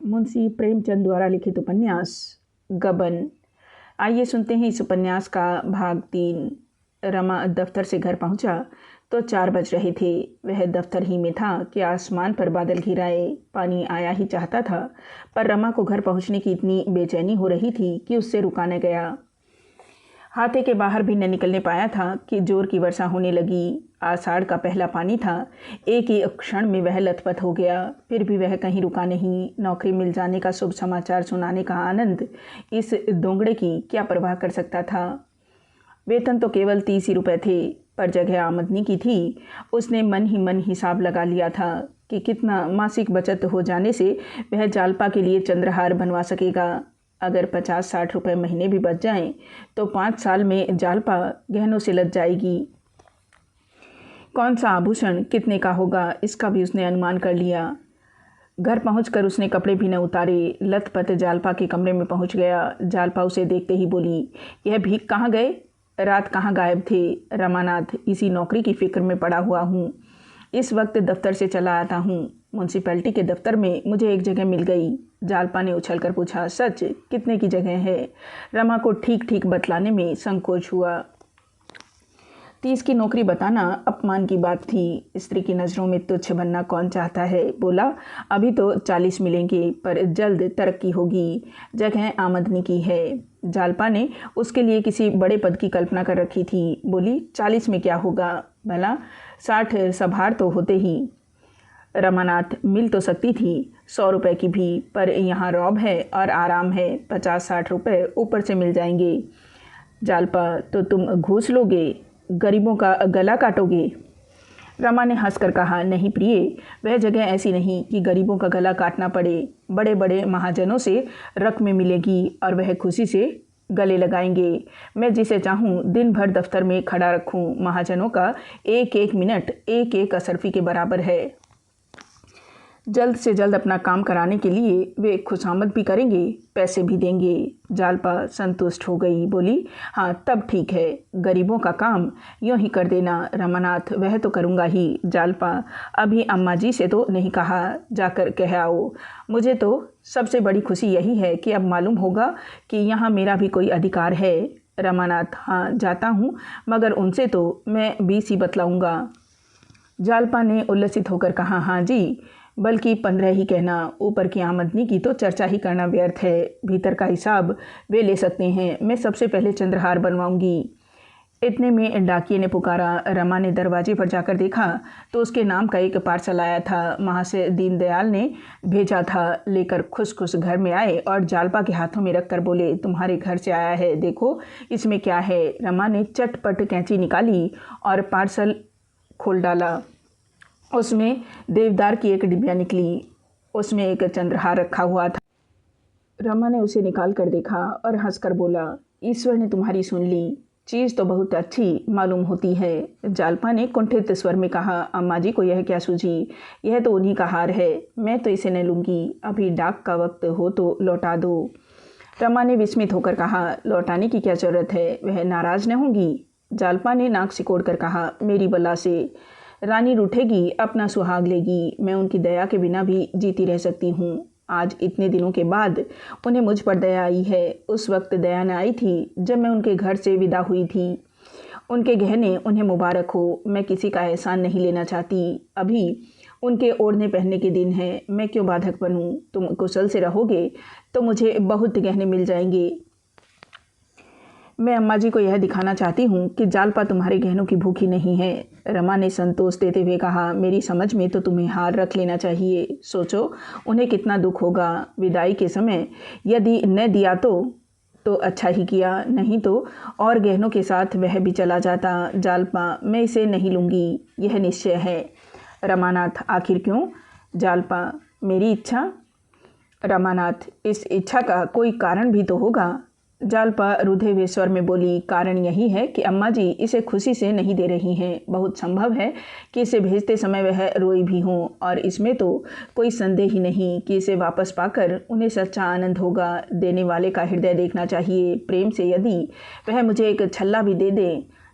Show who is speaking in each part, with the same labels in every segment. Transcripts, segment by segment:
Speaker 1: मुंशी प्रेमचंद द्वारा लिखित उपन्यास गबन। आइए सुनते हैं इस उपन्यास का भाग 3। रमा दफ्तर से घर पहुंचा तो 4 बज रहे थे। वह दफ्तर ही में था कि आसमान पर बादल घिर आए। पानी आया ही चाहता था, पर रमा को घर पहुंचने की इतनी बेचैनी हो रही थी कि उससे रुका न गया। हाथे के बाहर भी न निकलने पाया था कि जोर की वर्षा होने लगी। आषाढ़ का पहला पानी था। एक ही क्षण में वह लथपथ हो गया। फिर भी वह कहीं रुका नहीं। नौकरी मिल जाने का शुभ समाचार सुनाने का आनंद इस दोंगड़े की क्या परवाह कर सकता था। वेतन तो केवल 30 ही रुपये थे, पर जगह आमदनी की थी। उसने मन ही मन हिसाब लगा लिया था कि कितना मासिक बचत हो जाने से वह जालपा के लिए चंद्रहार बनवा सकेगा। अगर 50-60 रुपये महीने भी बच जाएं तो 5 साल में जालपा गहनों से लद जाएगी। कौन सा आभूषण कितने का होगा, इसका भी उसने अनुमान कर लिया। घर पहुंचकर उसने कपड़े भी न उतारे, लथपथ जालपा के कमरे में पहुंच गया। जालपा उसे देखते ही बोली, यह भीख कहाँ गए? रात कहाँ गायब थे? रमानाथ, इसी नौकरी की फिक्र में पड़ा हुआ हूँ। इस वक्त दफ्तर से चला आता हूँ। म्यूनसिपैलिटी के दफ्तर में मुझे एक जगह मिल गई। जालपा ने उछलकर पूछा, सच? कितने की जगह है? रमा को ठीक ठीक बतलाने में संकोच हुआ। 30 की नौकरी बताना अपमान की बात थी। स्त्री की नज़रों में तुच्छ बनना कौन चाहता है। बोला, अभी तो 40 मिलेंगे, पर जल्द तरक्की होगी। जगह आमदनी की है। जालपा ने उसके लिए किसी बड़े पद की कल्पना कर रखी थी। बोली, 40 में क्या होगा भला? 60 सभार तो होते ही। रमानाथ, मिल तो सकती थी 100 रुपये की भी, पर यहाँ रौब है और आराम है। 50-60 रुपये ऊपर से मिल जाएंगे। जालपा, तो तुम घूस लोगे? गरीबों का गला काटोगे? रमा ने हंसकर कहा, नहीं प्रिय, वह जगह ऐसी नहीं कि गरीबों का गला काटना पड़े। बड़े बड़े महाजनों से रकमें मिलेगी और वह खुशी से गले लगाएंगे। मैं जिसे चाहूँ दिन भर दफ्तर में खड़ा रखूँ। महाजनों का एक एक मिनट एक एक असरफी के बराबर है। जल्द से जल्द अपना काम कराने के लिए वे खुशामद भी करेंगे, पैसे भी देंगे। जालपा संतुष्ट हो गई, बोली, हाँ तब ठीक है। गरीबों का काम यूँ ही कर देना। रमानाथ, वह तो करूँगा ही। जालपा, अभी अम्मा जी से तो नहीं कहा, जाकर कह आओ। मुझे तो सबसे बड़ी खुशी यही है कि अब मालूम होगा कि यहाँ मेरा भी कोई अधिकार है। रमानाथ, हाँ जाता हूँ, मगर उनसे तो मैं 20 ही बतलाऊँगा। जालपा ने उल्लसित होकर कहा, हाँ जी, बल्कि 15 ही कहना। ऊपर की आमदनी की तो चर्चा ही करना व्यर्थ है। भीतर का हिसाब वे ले सकते हैं। मैं सबसे पहले चंद्रहार बनवाऊंगी। इतने में डाकिये ने पुकारा। रमा ने दरवाजे पर जाकर देखा तो उसके नाम का एक पार्सल आया था। महाशय दीनदयाल ने भेजा था। लेकर खुश खुश घर में आए और जालपा के हाथों में रखकर बोले, तुम्हारे घर से आया है, देखो इसमें क्या है। रमा ने चटपट कैंची निकाली और पार्सल खोल डाला। उसमें देवदार की एक डिबिया निकली। उसमें एक चंद्रहार रखा हुआ था। रमा ने उसे निकाल कर देखा और हंसकर बोला, ईश्वर ने तुम्हारी सुन ली। चीज़ तो बहुत अच्छी मालूम होती है। जालपा ने कुंठित स्वर में कहा, अम्मा जी को यह क्या सूझी? यह तो उन्हीं का हार है। मैं तो इसे न लूँगी। अभी डाक का वक्त हो तो लौटा दो। रमा ने विस्मित होकर कहा, लौटाने की क्या ज़रूरत है? वह नाराज़ न होंगी? जालपा ने नाक सिकोड़ कर कहा, मेरी बला से रानी रूठेगी, अपना सुहाग लेगी। मैं उनकी दया के बिना भी जीती रह सकती हूँ। आज इतने दिनों के बाद उन्हें मुझ पर दया आई है। उस वक्त दया न आई थी जब मैं उनके घर से विदा हुई थी। उनके गहने उन्हें मुबारक हो। मैं किसी का एहसान नहीं लेना चाहती। अभी उनके ओढ़ने पहनने के दिन हैं। मैं क्यों बाधक बनूं? तुम कुशल से रहोगे तो मुझे बहुत गहने मिल जाएंगे। मैं अम्मा जी को यह दिखाना चाहती हूँ कि जालपा तुम्हारे गहनों की भूखी नहीं है। रमा ने संतोष देते हुए कहा, मेरी समझ में तो तुम्हें हार रख लेना चाहिए। सोचो उन्हें कितना दुख होगा। विदाई के समय यदि न दिया तो अच्छा ही किया, नहीं तो और गहनों के साथ वह भी चला जाता। जालपा, मैं इसे नहीं लूँगी, यह निश्चय है। रमानाथ, आखिर क्यों? जालपा, मेरी इच्छा। रमानाथ, इस इच्छा का कोई कारण भी तो होगा। जालपा रुधे हुए स्वर में बोली, कारण यही है कि अम्मा जी इसे खुशी से नहीं दे रही हैं। बहुत संभव है कि इसे भेजते समय वह रोई भी हों, और इसमें तो कोई संदेह ही नहीं कि इसे वापस पाकर उन्हें सच्चा आनंद होगा। देने वाले का हृदय देखना चाहिए। प्रेम से यदि वह मुझे एक छल्ला भी दे दे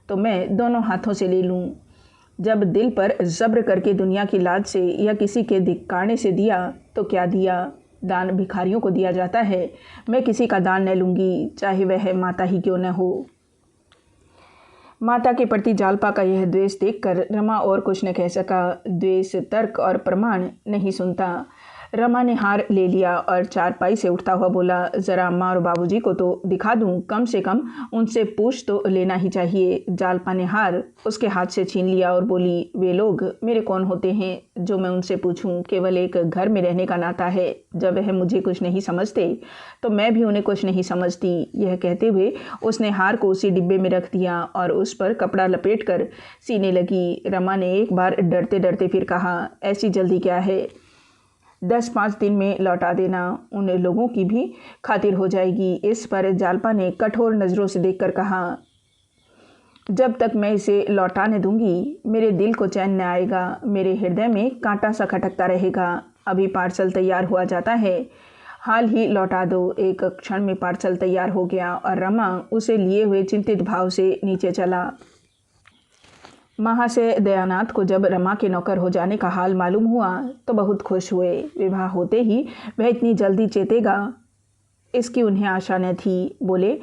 Speaker 1: तो मैं दोनों हाथों से ले लूँ। जब दिल पर जब्र करके दुनिया की लाज से या किसी के धिक्कारने से दिया तो क्या दिया। दान भिखारियों को दिया जाता है। मैं किसी का दान न लूँगी, चाहे वह माता ही क्यों न हो। माता के प्रति जालपा का यह द्वेष देखकर रमा और कुछ न कह सका। द्वेष तर्क और प्रमाण नहीं सुनता। रमा ने हार ले लिया और चारपाई से उठता हुआ बोला, ज़रा अम्मा और बाबूजी को तो दिखा दूं, कम से कम उनसे पूछ तो लेना ही चाहिए। जालपा ने हार उसके हाथ से छीन लिया और बोली, वे लोग मेरे कौन होते हैं जो मैं उनसे पूछूं? केवल एक घर में रहने का नाता है। जब वह मुझे कुछ नहीं समझते तो मैं भी उन्हें कुछ नहीं समझती। यह कहते हुए उसने हार को उसी डिब्बे में रख दिया और उस पर कपड़ा लपेट कर सीने लगी। रमा ने एक बार डरते डरते फिर कहा, ऐसी जल्दी क्या है? 10-5 दिन में लौटा देना, उन लोगों की भी खातिर हो जाएगी। इस पर जालपा ने कठोर नज़रों से देखकर कहा, जब तक मैं इसे लौटाने दूंगी मेरे दिल को चैन न आएगा, मेरे हृदय में कांटा सा खटकता रहेगा। अभी पार्सल तैयार हुआ जाता है, हाल ही लौटा दो। एक क्षण में पार्सल तैयार हो गया और रमा उसे लिए हुए चिंतित भाव से नीचे चला। महाशय दयानाथ को जब रमा के नौकर हो जाने का हाल मालूम हुआ तो बहुत खुश हुए। विवाह होते ही वह इतनी जल्दी चेतेगा इसकी उन्हें आशा न थी। बोले,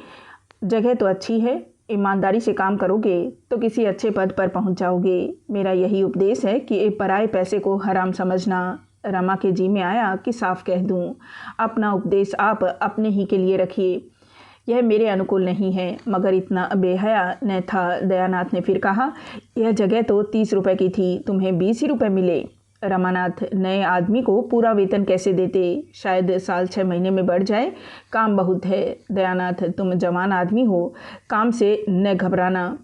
Speaker 1: जगह तो अच्छी है, ईमानदारी से काम करोगे तो किसी अच्छे पद पर पहुंच जाओगे। मेरा यही उपदेश है कि पराए पैसे को हराम समझना। रमा के जी में आया कि साफ कह दूं, अपना उपदेश आप अपने ही के लिए रखिए, यह मेरे अनुकूल नहीं है। मगर इतना बेहया न था। दयानाथ ने फिर कहा, यह जगह तो 30 रुपये की थी, तुम्हें 20 ही रुपये मिले। रमानाथ नए आदमी को पूरा वेतन कैसे देते? शायद साल 6 महीने में बढ़ जाए, काम बहुत है। दयानाथ, तुम जवान आदमी हो, काम से न घबराना।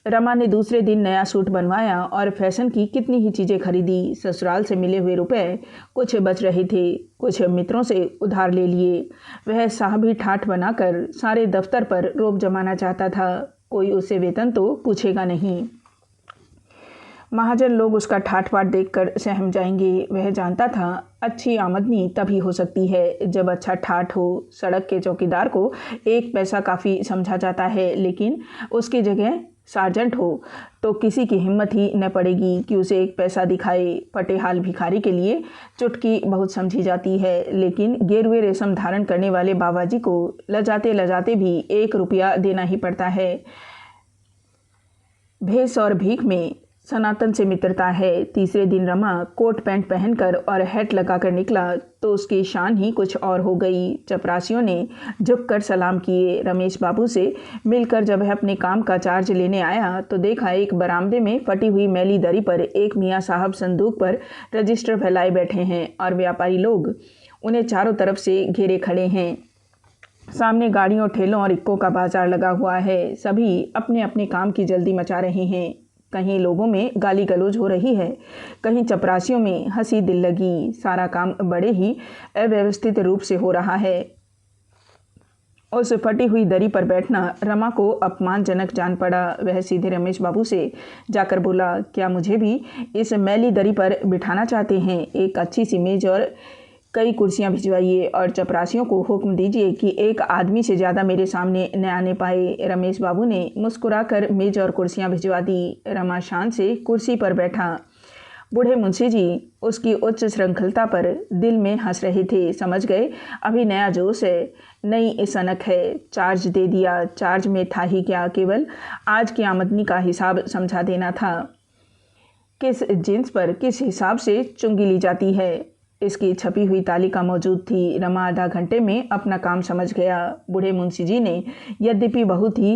Speaker 1: रमा ने दूसरे दिन नया सूट बनवाया और फैशन की कितनी ही चीज़ें खरीदी। ससुराल से मिले हुए रुपए कुछ बच रहे थे, कुछ मित्रों से उधार ले लिए। वह साहबी ठाठ बनाकर सारे दफ्तर पर रोब जमाना चाहता था। कोई उसे वेतन तो पूछेगा नहीं। महाजन लोग उसका ठाठ बाट देखकर सहम जाएंगे। वह जानता था अच्छी आमदनी तभी हो सकती है जब अच्छा ठाठ हो। सड़क के चौकीदार को 1 पैसा काफ़ी समझा जाता है, लेकिन उसकी जगह सार्जेंट हो तो किसी की हिम्मत ही न पड़ेगी कि उसे 1 पैसा दिखाए। फटेहाल भिखारी के लिए चुटकी बहुत समझी जाती है, लेकिन गेरुए रेशम धारण करने वाले बाबाजी को लजाते लजाते भी 1 रुपया देना ही पड़ता है। भेष और भीख में सनातन से मित्रता है। तीसरे दिन रमा कोट पैंट पहनकर और हैट लगाकर निकला तो उसकी शान ही कुछ और हो गई। चपरासियों ने झुककर सलाम किए। रमेश बाबू से मिलकर जब वह अपने काम का चार्ज लेने आया तो देखा एक बरामदे में फटी हुई मैली दरी पर एक मियाँ साहब संदूक पर रजिस्टर फैलाए बैठे हैं और व्यापारी लोग उन्हें चारों तरफ से घेरे खड़े हैं। सामने गाड़ियों, ठेलों और इक्कों का बाजार लगा हुआ है। सभी अपने अपने काम की जल्दी मचा रहे हैं। कहीं लोगों में गाली गलौज हो रही है, कहीं चपरासियों में हंसी दिल लगी। सारा काम बड़े ही अव्यवस्थित रूप से हो रहा है। उस फटी हुई दरी पर बैठना रमा को अपमानजनक जान पड़ा। वह सीधे रमेश बाबू से जाकर बोला, क्या मुझे भी इस मैली दरी पर बिठाना चाहते हैं? एक अच्छी सी मेज और कई कुर्सियां भिजवाइए और चपरासियों को हुक्म दीजिए कि एक आदमी से ज़्यादा मेरे सामने न आने पाए। रमेश बाबू ने मुस्कुराकर मेज और कुर्सियां भिजवा दी। रमा शान से कुर्सी पर बैठा। बूढ़े मुंशी जी उसकी उच्च श्रृंखलता पर दिल में हंस रहे थे। समझ गए अभी नया जोश है, नई सनक है। चार्ज दे दिया। चार्ज में था ही क्या, केवल आज की आमदनी का हिसाब समझा देना था। किस जिन्स पर किस हिसाब से चुंगी ली जाती है, इसकी छपी हुई तालिका मौजूद थी। रमा आधा घंटे में अपना काम समझ गया। बूढ़े मुंशी जी ने यद्यपि बहुत ही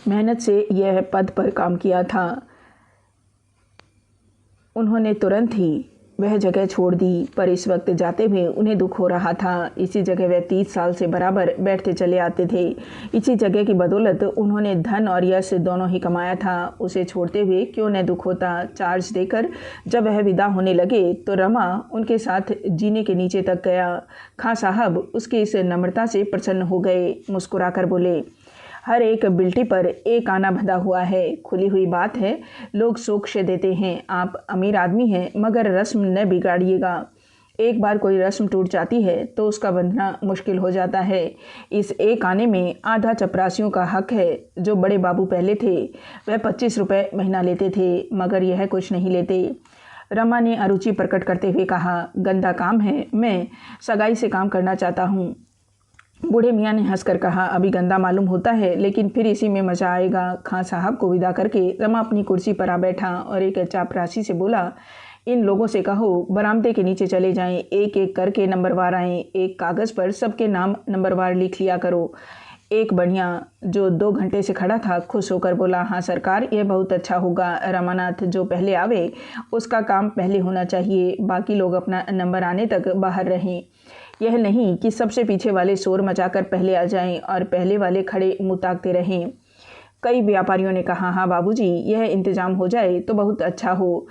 Speaker 1: मेहनत से यह पद पर काम किया था, उन्होंने तुरंत ही वह जगह छोड़ दी, पर इस वक्त जाते हुए उन्हें दुख हो रहा था। इसी जगह वह 30 साल से बराबर बैठते चले आते थे। इसी जगह की बदौलत उन्होंने धन और यश दोनों ही कमाया था। उसे छोड़ते हुए क्यों न दुख होता। चार्ज देकर जब वह विदा होने लगे तो रमा उनके साथ जीने के नीचे तक गया। खां साहब उसकी इस नम्रता से प्रसन्न हो गए। मुस्कुराकर बोले, हर एक बिल्टी पर एक आना बंधा हुआ है। खुली हुई बात है, लोग सोक्ष देते हैं। आप अमीर आदमी हैं, मगर रस्म न बिगाड़िएगा। एक बार कोई रस्म टूट जाती है तो उसका बंधना मुश्किल हो जाता है। इस एक आने में आधा चपरासियों का हक है। जो बड़े बाबू पहले थे वह 25 रुपये महीना लेते थे, मगर यह कुछ नहीं लेते। रमा ने अरुचि प्रकट करते हुए कहा, गंदा काम है, मैं सगाई से काम करना चाहता हूँ। बूढ़े मियाँ ने हंसकर कहा, अभी गंदा मालूम होता है, लेकिन फिर इसी में मज़ा आएगा। खां साहब को विदा करके रमा अपनी कुर्सी पर आ बैठा और एक चापरासी से बोला, इन लोगों से कहो बरामदे के नीचे चले जाएं, एक एक करके नंबरवार आएं, एक कागज़ पर सबके नाम नंबरवार लिख लिया करो। एक बढ़िया जो 2 घंटे से खड़ा था खुश होकर बोला, हाँ सरकार, यह बहुत अच्छा होगा। रमानाथ जो पहले आवे उसका काम पहले होना चाहिए, बाकी लोग अपना नंबर आने तक बाहर रहें। यह नहीं कि सबसे पीछे वाले शोर मचाकर पहले आ जाएं और पहले वाले खड़े मुँह ताकते रहें। कई व्यापारियों ने कहा, हाँ बाबूजी, यह इंतजाम हो जाए तो बहुत अच्छा हो,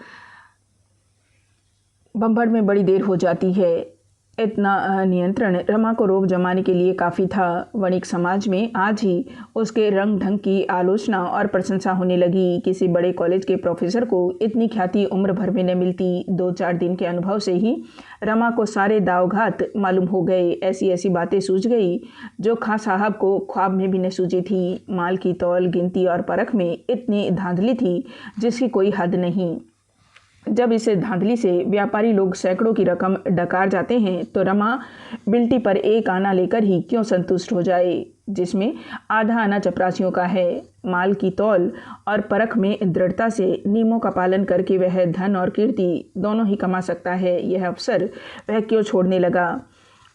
Speaker 1: बम्बड़ में बड़ी देर हो जाती है। इतना नियंत्रण रमा को रोब जमाने के लिए काफ़ी था। वणिक समाज में आज ही उसके रंग ढंग की आलोचना और प्रशंसा होने लगी। किसी बड़े कॉलेज के प्रोफेसर को इतनी ख्याति उम्र भर में न मिलती। 2-4 दिन के अनुभव से ही रमा को सारे दावघात मालूम हो गए। ऐसी ऐसी बातें सूझ गई जो खां साहब को ख्वाब में भी न सूझी थी। माल की तौल, गिनती और परख में इतनी धांधली थी जिसकी कोई हद नहीं। जब इस धांधली से व्यापारी लोग सैकड़ों की रकम डकार जाते हैं तो रमा बिल्टी पर एक आना लेकर ही क्यों संतुष्ट हो जाए, जिसमें आधा आना चपरासियों का है। माल की तौल और परख में दृढ़ता से नियमों का पालन करके वह धन और कीर्ति दोनों ही कमा सकता है। यह अवसर वह क्यों छोड़ने लगा,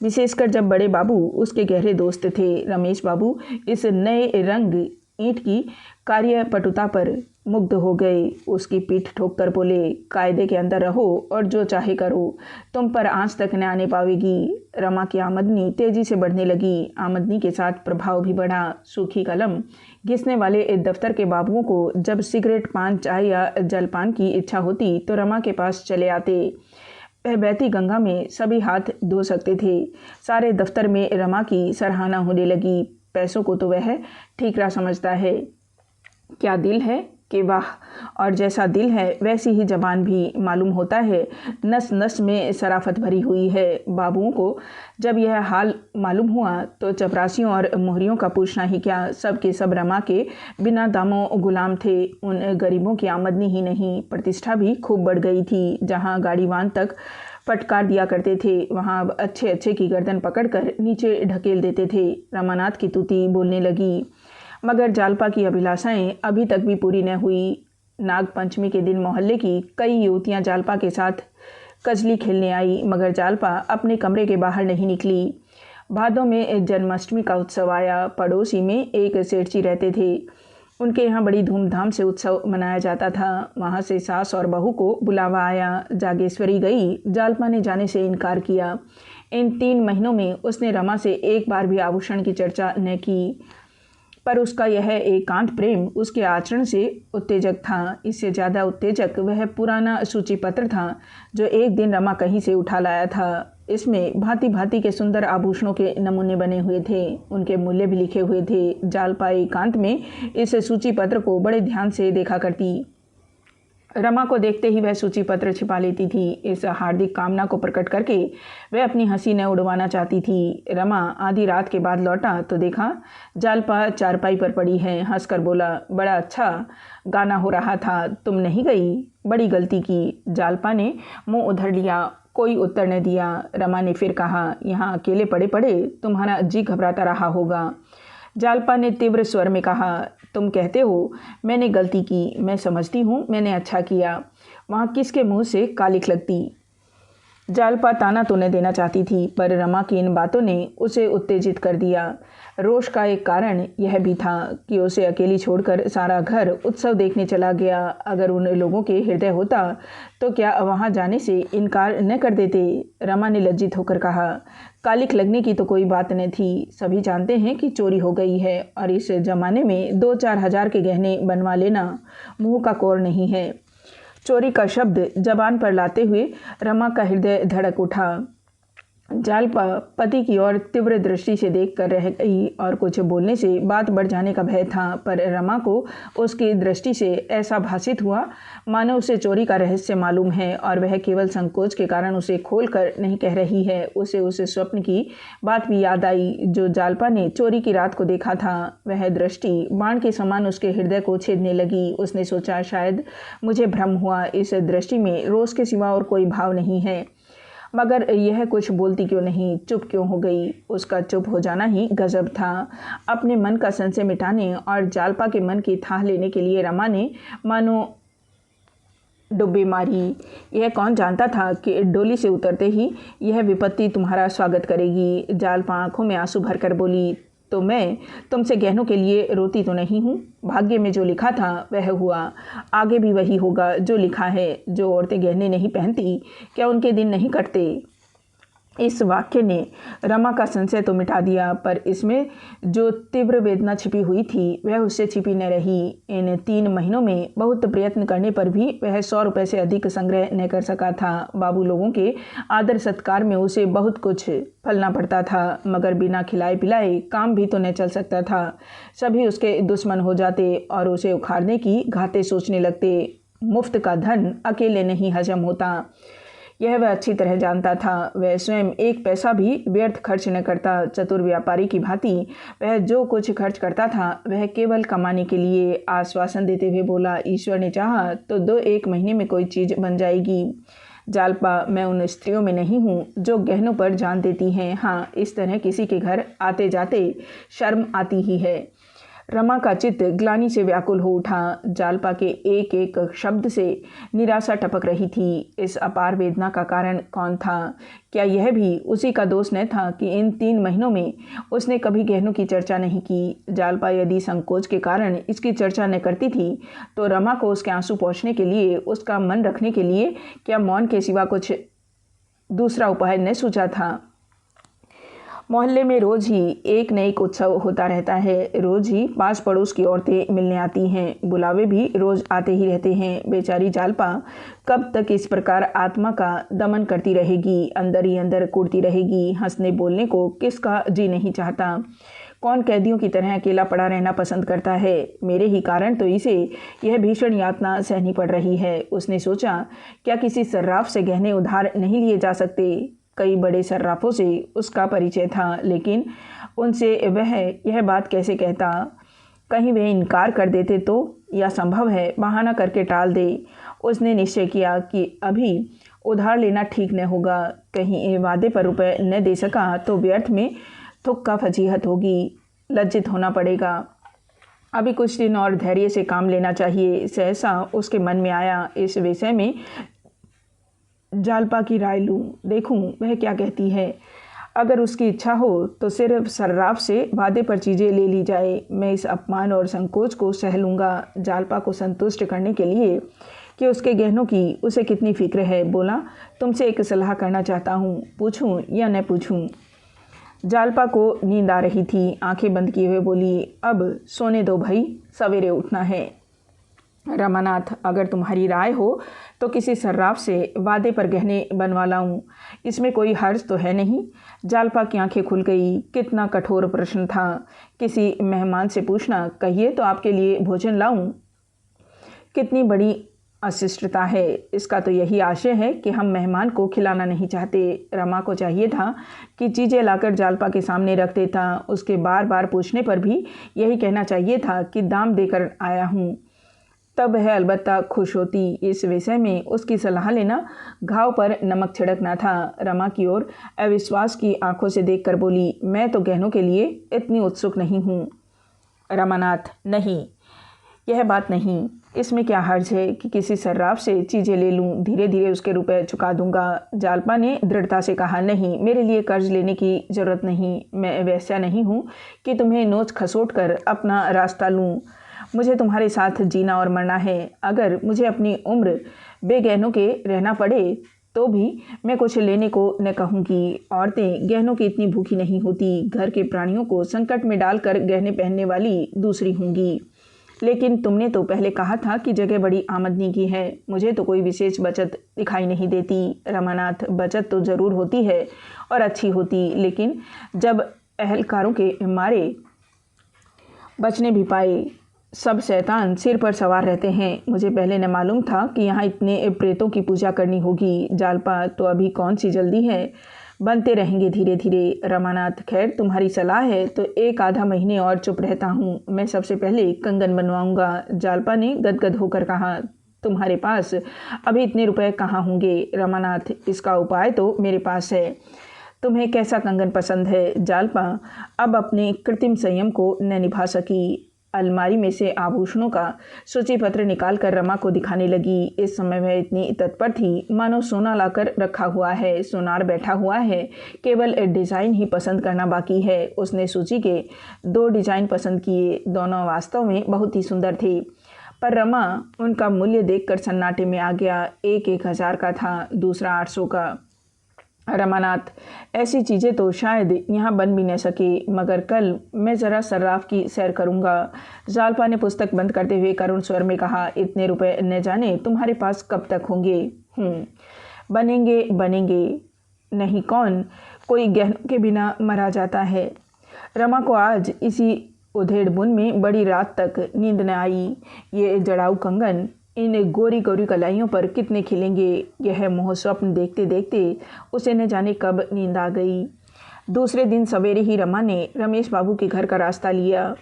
Speaker 1: विशेषकर जब बड़े बाबू उसके गहरे दोस्त थे। रमेश बाबू इस नए रंग ईंट की कार्यपटुता पर मुग्ध हो गए। उसकी पीठ ठोक कर बोले, कायदे के अंदर रहो और जो चाहे करो, तुम पर आंच तक न आने पावेगी। रमा की आमदनी तेजी से बढ़ने लगी। आमदनी के साथ प्रभाव भी बढ़ा। सूखी कलम घिसने वाले दफ्तर के बाबुओं को जब सिगरेट, पान, चाय या जलपान की इच्छा होती तो रमा के पास चले आते। वह बहती गंगा में सभी हाथ धो सकते थे। सारे दफ्तर में रमा की सराहना होने लगी। पैसों को तो वह ठीकरा समझता है। क्या दिल है कि वाह, और जैसा दिल है वैसी ही जबान भी। मालूम होता है नस नस में शराफत भरी हुई है। बाबुओं को जब यह हाल मालूम हुआ तो चपरासियों और मोहरियों का पूछना ही क्या, सब के सब रमा के बिना दामों गुलाम थे। उन गरीबों की आमदनी ही नहीं, प्रतिष्ठा भी खूब बढ़ गई थी। जहाँ गाड़ीवान तक फटकार दिया करते थे वहाँ अब अच्छे अच्छे की गर्दन पकड़कर नीचे ढकेल देते थे। रमानाथ की तूती बोलने लगी, मगर जालपा की अभिलाषाएं अभी तक भी पूरी न हुई। नाग पंचमी के दिन मोहल्ले की कई युवतियां जालपा के साथ कजली खेलने आई, मगर जालपा अपने कमरे के बाहर नहीं निकली। भादों में जन्माष्टमी का उत्सव आया। पड़ोसी में एक सेठजी रहते थे। उनके यहाँ बड़ी धूमधाम से उत्सव मनाया जाता था। वहाँ से सास और बहू को बुलावा आया। जागेश्वरी गई, जालपा ने जाने से इनकार किया। इन 3 महीनों में उसने रमा से एक बार भी आभूषण की चर्चा न की, पर उसका यह एकांत प्रेम उसके आचरण से उत्तेजक था। इससे ज़्यादा उत्तेजक वह पुराना सूची पत्र था जो एक दिन रमा कहीं से उठा लाया था। इसमें भांति भांति के सुंदर आभूषणों के नमूने बने हुए थे, उनके मूल्य भी लिखे हुए थे। जालपा एकांत में इस सूची पत्र को बड़े ध्यान से देखा करती। रमा को देखते ही वह सूची पत्र छिपा लेती थी। इस हार्दिक कामना को प्रकट करके वह अपनी हंसी न उड़वाना चाहती थी। रमा आधी रात के बाद लौटा तो देखा जालपा चारपाई पर पड़ी है। हंसकर बोला, बड़ा अच्छा गाना हो रहा था, तुम नहीं गई? बड़ी गलती की। जालपा ने मुंह उधर लिया, कोई उत्तर न दिया। रमा ने फिर कहा, यहाँ अकेले पड़े पड़े तुम्हारा जी घबराता रहा होगा। जालपा ने तीव्र स्वर में कहा, तुम कहते हो मैंने गलती की, मैं समझती हूँ मैंने अच्छा किया। वहाँ किसके मुंह से कालिख लगती। जालपा ताना तो न देना चाहती थी, पर रमा की इन बातों ने उसे उत्तेजित कर दिया। रोष का एक कारण यह भी था कि उसे अकेली छोड़कर सारा घर उत्सव देखने चला गया। अगर उन लोगों के हृदय होता तो क्या वहाँ जाने से इनकार न कर देते। रमा ने लज्जित होकर कहा, कालिख लगने की तो कोई बात न थी। सभी जानते हैं कि चोरी हो गई है, और इस जमाने में 2-4 हज़ार के गहने बनवा लेना मुँह का कोर नहीं है। चोरी का शब्द जबान पर लाते हुए रमा का हृदय धड़क उठा। जालपा पति की ओर तीव्र दृष्टि से देख कर रह गई और कुछ बोलने से बात बढ़ जाने का भय था, पर रमा को उसकी दृष्टि से ऐसा भासित हुआ मानो उसे चोरी का रहस्य मालूम है और वह केवल संकोच के कारण उसे खोल कर नहीं कह रही है। उसे उस स्वप्न की बात भी याद आई जो जालपा ने चोरी की रात को देखा था। वह दृष्टि बाण के समान उसके हृदय को छेदने लगी। उसने सोचा, शायद मुझे भ्रम हुआ, इस दृष्टि में रोष के सिवा और कोई भाव नहीं है। मगर यह कुछ बोलती क्यों नहीं, चुप क्यों हो गई? उसका चुप हो जाना ही गजब था। अपने मन का संशय मिटाने और जालपा के मन की थाह लेने के लिए रमा ने मानो डुब्बी मारी। यह कौन जानता था कि डोली से उतरते ही यह विपत्ति तुम्हारा स्वागत करेगी। जालपा आंखों में आंसू भरकर बोली, तो मैं तुमसे गहनों के लिए रोती तो नहीं हूँ। भाग्य में जो लिखा था वह हुआ, आगे भी वही होगा जो लिखा है। जो औरतें गहने नहीं पहनती, क्या उनके दिन नहीं कटते? इस वाक्य ने रमा का संशय तो मिटा दिया, पर इसमें जो तीव्र वेदना छिपी हुई थी वह उससे छिपी न रही। इन 3 महीनों में बहुत प्रयत्न करने पर भी वह 100 रुपये से अधिक संग्रह न कर सका था। बाबू लोगों के आदर सत्कार में उसे बहुत कुछ फलना पड़ता था, मगर बिना खिलाए पिलाए काम भी तो न चल सकता था। सभी उसके दुश्मन हो जाते और उसे उखाड़ने की घातें सोचने लगते। मुफ्त का धन अकेले नहीं हजम होता, यह वह अच्छी तरह जानता था। वह स्वयं 1 पैसा भी व्यर्थ खर्च न करता। चतुर व्यापारी की भांति वह जो कुछ खर्च करता था वह केवल कमाने के लिए। आश्वासन देते हुए बोला, ईश्वर ने चाहा तो 2-1 महीने में कोई चीज़ बन जाएगी। जालपा, मैं उन स्त्रियों में नहीं हूँ जो गहनों पर जान देती हैं। हाँ, इस तरह किसी के घर आते जाते शर्म आती ही है। रमा का चित्त ग्लानि से व्याकुल हो उठा। जालपा के एक एक शब्द से निराशा टपक रही थी। इस अपार वेदना का कारण कौन था? क्या यह भी उसी का दोष न था कि इन 3 महीनों में उसने कभी गहनों की चर्चा नहीं की? जालपा यदि संकोच के कारण इसकी चर्चा न करती थी तो रमा को उसके आंसू पोंछने के लिए, उसका मन रखने के लिए क्या मौन के सिवा कुछ दूसरा उपाय न सूझा था? मोहल्ले में रोज ही एक न एक उत्सव होता रहता है। रोज ही पास पड़ोस की औरतें मिलने आती हैं। बुलावे भी रोज आते ही रहते हैं। बेचारी जालपा कब तक इस प्रकार आत्मा का दमन करती रहेगी, अंदर ही अंदर कूदती रहेगी। हंसने बोलने को किसका जी नहीं चाहता? कौन कैदियों की तरह अकेला पड़ा रहना पसंद करता है? मेरे ही कारण तो इसे यह भीषण यातना सहनी पड़ रही है। उसने सोचा, क्या किसी सर्राफ से गहने उधार नहीं लिए जा सकते? कई बड़े सर्राफों से उसका परिचय था, लेकिन उनसे वह यह बात कैसे कहता? कहीं वे इनकार कर देते तो, या संभव है बहाना करके टाल दे। उसने निश्चय किया कि अभी उधार लेना ठीक न होगा। कहीं वादे पर रुपए न दे सका तो व्यर्थ में थुक्का फजीहत होगी, लज्जित होना पड़ेगा। अभी कुछ दिन और धैर्य से काम लेना चाहिए। सहसा उसके मन में आया, इस विषय में जालपा की राय लूँ, देखूँ वह क्या कहती है। अगर उसकी इच्छा हो तो सिर्फ सर्राफ से वादे पर चीज़ें ले ली जाए। मैं इस अपमान और संकोच को सह लूँगा। जालपा को संतुष्ट करने के लिए कि उसके गहनों की उसे कितनी फिक्र है, बोला, तुमसे एक सलाह करना चाहता हूँ, पूछूँ या न पूछूँ? जालपा को नींद आ रही थी। आंखें बंद किए हुए बोली, अब सोने दो भाई, सवेरे उठना है। रमानाथ, अगर तुम्हारी राय हो तो किसी सर्राफ से वादे पर गहने बनवा लाऊं, इसमें कोई हर्ज तो है नहीं। जालपा की आंखें खुल गई। कितना कठोर प्रश्न था। किसी मेहमान से पूछना, कहिए तो आपके लिए भोजन लाऊं? कितनी बड़ी अशिष्टता है। इसका तो यही आशय है कि हम मेहमान को खिलाना नहीं चाहते। रमा को चाहिए था कि चीज़ें लाकर जालपा के सामने रख देता। उसके बार बार पूछने पर भी यही कहना चाहिए था कि दाम देकर आया हूँ, तब वह अलबत्ता खुश होती। इस विषय में उसकी सलाह लेना घाव पर नमक छिड़कना था। रमा की ओर अविश्वास की आंखों से देखकर बोली, मैं तो गहनों के लिए इतनी उत्सुक नहीं हूँ। रमानाथ, नहीं, यह बात नहीं। इसमें क्या हर्ज है कि किसी सर्राफ से चीज़ें ले लूँ, धीरे धीरे उसके रुपए चुका दूंगा। जालपा ने दृढ़ता से कहा, नहीं, मेरे लिए कर्ज लेने की ज़रूरत नहीं। मैं वैसा नहीं हूँ कि तुम्हें नोच खसोट कर अपना रास्ता लूँ। मुझे तुम्हारे साथ जीना और मरना है। अगर मुझे अपनी उम्र बेगहनों के रहना पड़े तो भी मैं कुछ लेने को न कहूँगी। औरतें गहनों की इतनी भूखी नहीं होती। घर के प्राणियों को संकट में डालकर गहने पहनने वाली दूसरी होंगी। लेकिन तुमने तो पहले कहा था कि जगह बड़ी आमदनी की है। मुझे तो कोई विशेष बचत दिखाई नहीं देती। रमानाथ, बचत तो ज़रूर होती है और अच्छी होती, लेकिन जब अहलकारों के मारे बचने भी पाए, सब शैतान सिर पर सवार रहते हैं। मुझे पहले न मालूम था कि यहाँ इतने प्रेतों की पूजा करनी होगी। जालपा, तो अभी कौन सी जल्दी है, बनते रहेंगे धीरे धीरे। रमानाथ, खैर तुम्हारी सलाह है तो एक आधा महीने और चुप रहता हूँ। मैं सबसे पहले कंगन बनवाऊँगा। जालपा ने गदगद होकर कहा। तुम्हारे पास अभी इतने रुपए कहाँ होंगे? रमानाथ, इसका उपाय तो मेरे पास है। तुम्हें कैसा कंगन पसंद है? जालपा अब अपने कृत्रिम संयम को न निभा सकी। अलमारी में से आभूषणों का सूची पत्र निकालकर रमा को दिखाने लगी। इस समय वह इतनी तत्पर थी मानो सोना लाकर रखा हुआ है, सोनार बैठा हुआ है, केवल डिज़ाइन ही पसंद करना बाकी है। उसने सूची के 2 डिज़ाइन पसंद किए। दोनों वास्तव में बहुत ही सुंदर थे, पर रमा उनका मूल्य देखकर सन्नाटे में आ गया। एक 1,000 का था, दूसरा 800 का। रमानाथ, ऐसी चीज़ें तो शायद यहाँ बन भी न सके, मगर कल मैं ज़रा सर्राफ की सैर करूँगा। जालपा ने पुस्तक बंद करते हुए करुण स्वर में कहा। इतने रुपए न जाने तुम्हारे पास कब तक होंगे? बनेंगे बनेंगे, नहीं कौन कोई गहनों के बिना मरा जाता है। रमा को आज इसी उधेड़ बुन में बड़ी रात तक नींद न आई। ये जड़ाऊ कंगन इन गोरी गोरी कलाइयों पर कितने खिलेंगे, यह मोह स्वप्न देखते देखते उसे न जाने कब नींद आ गई। दूसरे दिन सवेरे ही रमा ने रमेश बाबू के घर का रास्ता लिया।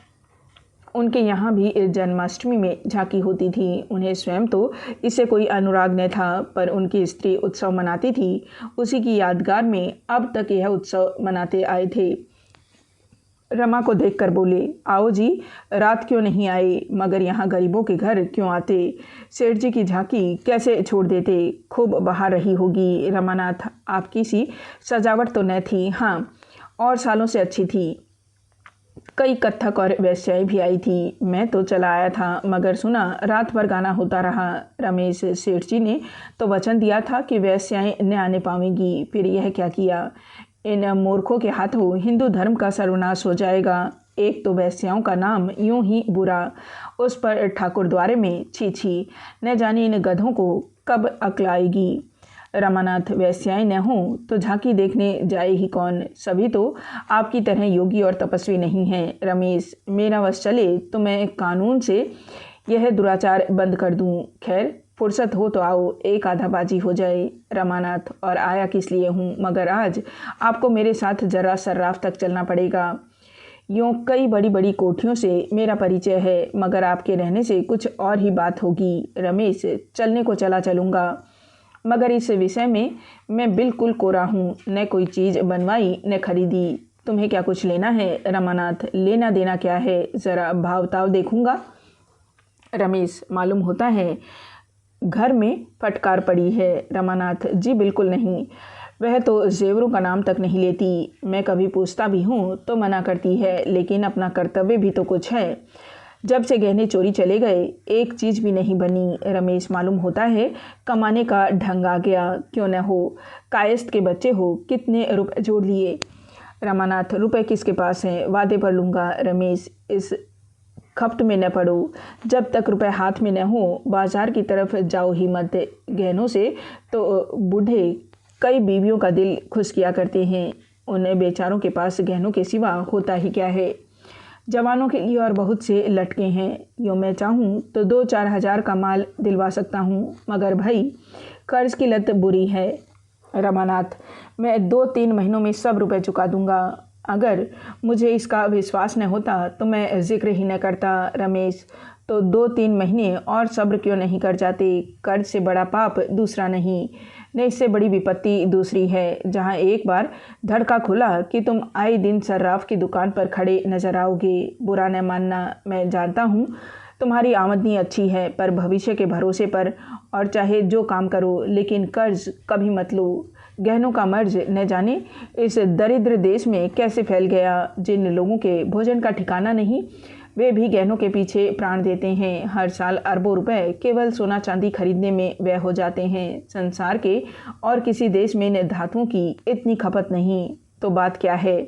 Speaker 1: उनके यहाँ भी जन्माष्टमी में झांकी होती थी। उन्हें स्वयं तो इससे कोई अनुराग न था, पर उनकी स्त्री उत्सव मनाती थी। उसी की यादगार में अब तक यह उत्सव मनाते आए थे। रमा को देखकर बोले, आओ जी, रात क्यों नहीं आए? मगर यहाँ गरीबों के घर क्यों आते? सेठ जी की झांकी कैसे छोड़ देते? खूब बाहर रही होगी। रमानाथ, आपकी सी सजावट तो न थी, हाँ, और सालों से अच्छी थी। कई कत्थक और वेश्याएं भी आई थी। मैं तो चला आया था, मगर सुना रात भर गाना होता रहा। रमेश सेठ जी ने तो वचन दिया था कि वेश्याएं न आने पावेंगी, फिर यह क्या किया? इन मूर्खों के हाथों हिंदू धर्म का सर्वनाश हो जाएगा। एक तो वेश्याओं का नाम यूं ही बुरा, उस पर ठाकुर द्वारे में छी छी, न जाने इन गधों को कब अक्ल आएगी। रमानाथ, वेश्याएं न हों तो झांकी देखने जाए ही कौन? सभी तो आपकी तरह योगी और तपस्वी नहीं हैं। रमेश, मेरा वश चले तो मैं कानून से यह दुराचार बंद कर दूं। खैर, फुर्सत हो तो आओ, एक आधा बाजी हो जाए। रमानाथ, और आया किस लिए हूँ, मगर आज आपको मेरे साथ जरा सर्राफ तक चलना पड़ेगा। यूँ कई बड़ी बड़ी कोठियों से मेरा परिचय है, मगर आपके रहने से कुछ और ही बात होगी। रमेश, चलने को चला चलूँगा, मगर इस विषय में मैं बिल्कुल कोरा हूँ। न कोई चीज़ बनवाई न खरीदी। तुम्हें क्या कुछ लेना है? रमानाथ, लेना देना क्या है, ज़रा भाव-ताव देखूँगा। रमेश, मालूम होता है घर में फटकार पड़ी है। रमानाथ, जी बिल्कुल नहीं, वह तो जेवरों का नाम तक नहीं लेती। मैं कभी पूछता भी हूँ तो मना करती है, लेकिन अपना कर्तव्य भी तो कुछ है। जब से गहने चोरी चले गए एक चीज़ भी नहीं बनी। रमेश, मालूम होता है कमाने का ढंग आ गया। क्यों न हो, कायस्थ के बच्चे हो, कितने रुपए जोड़ लिए। रमानाथ, रुपए किसके पास हैं, वादे पर लूँगा। रमेश, इस खपट में न पड़ो। जब तक रुपए हाथ में न हो बाजार की तरफ जाओ ही मत। गहनों से तो बूढ़े कई बीवियों का दिल खुश किया करते हैं। उन बेचारों के पास गहनों के सिवा होता ही क्या है। जवानों के लिए और बहुत से लटके हैं। यूँ मैं चाहूँ तो 2-4 हज़ार का माल दिलवा सकता हूँ, मगर भाई कर्ज की लत बुरी है। रमानाथ, मैं 2-3 महीनों में सब रुपए चुका दूंगा। अगर मुझे इसका विश्वास न होता तो मैं जिक्र ही न करता। रमेश, तो 2-3 महीने और सब्र क्यों नहीं कर जाते? कर्ज से बड़ा पाप दूसरा नहीं, न इससे बड़ी विपत्ति दूसरी है। जहाँ एक बार धड़का खुला कि तुम आए दिन सर्राफ की दुकान पर खड़े नजर आओगे। बुरा न मानना, मैं जानता हूँ तुम्हारी आमदनी अच्छी है, पर भविष्य के भरोसे पर, और चाहे जो काम करो, लेकिन कर्ज कभी मत लो। गहनों का मर्ज न जाने इस दरिद्र देश में कैसे फैल गया। जिन लोगों के भोजन का ठिकाना नहीं, वे भी गहनों के पीछे प्राण देते हैं। हर साल अरबों रुपए केवल सोना चांदी खरीदने में व्यय हो जाते हैं। संसार के और किसी देश में इन धातुओं की इतनी खपत नहीं, तो बात क्या है?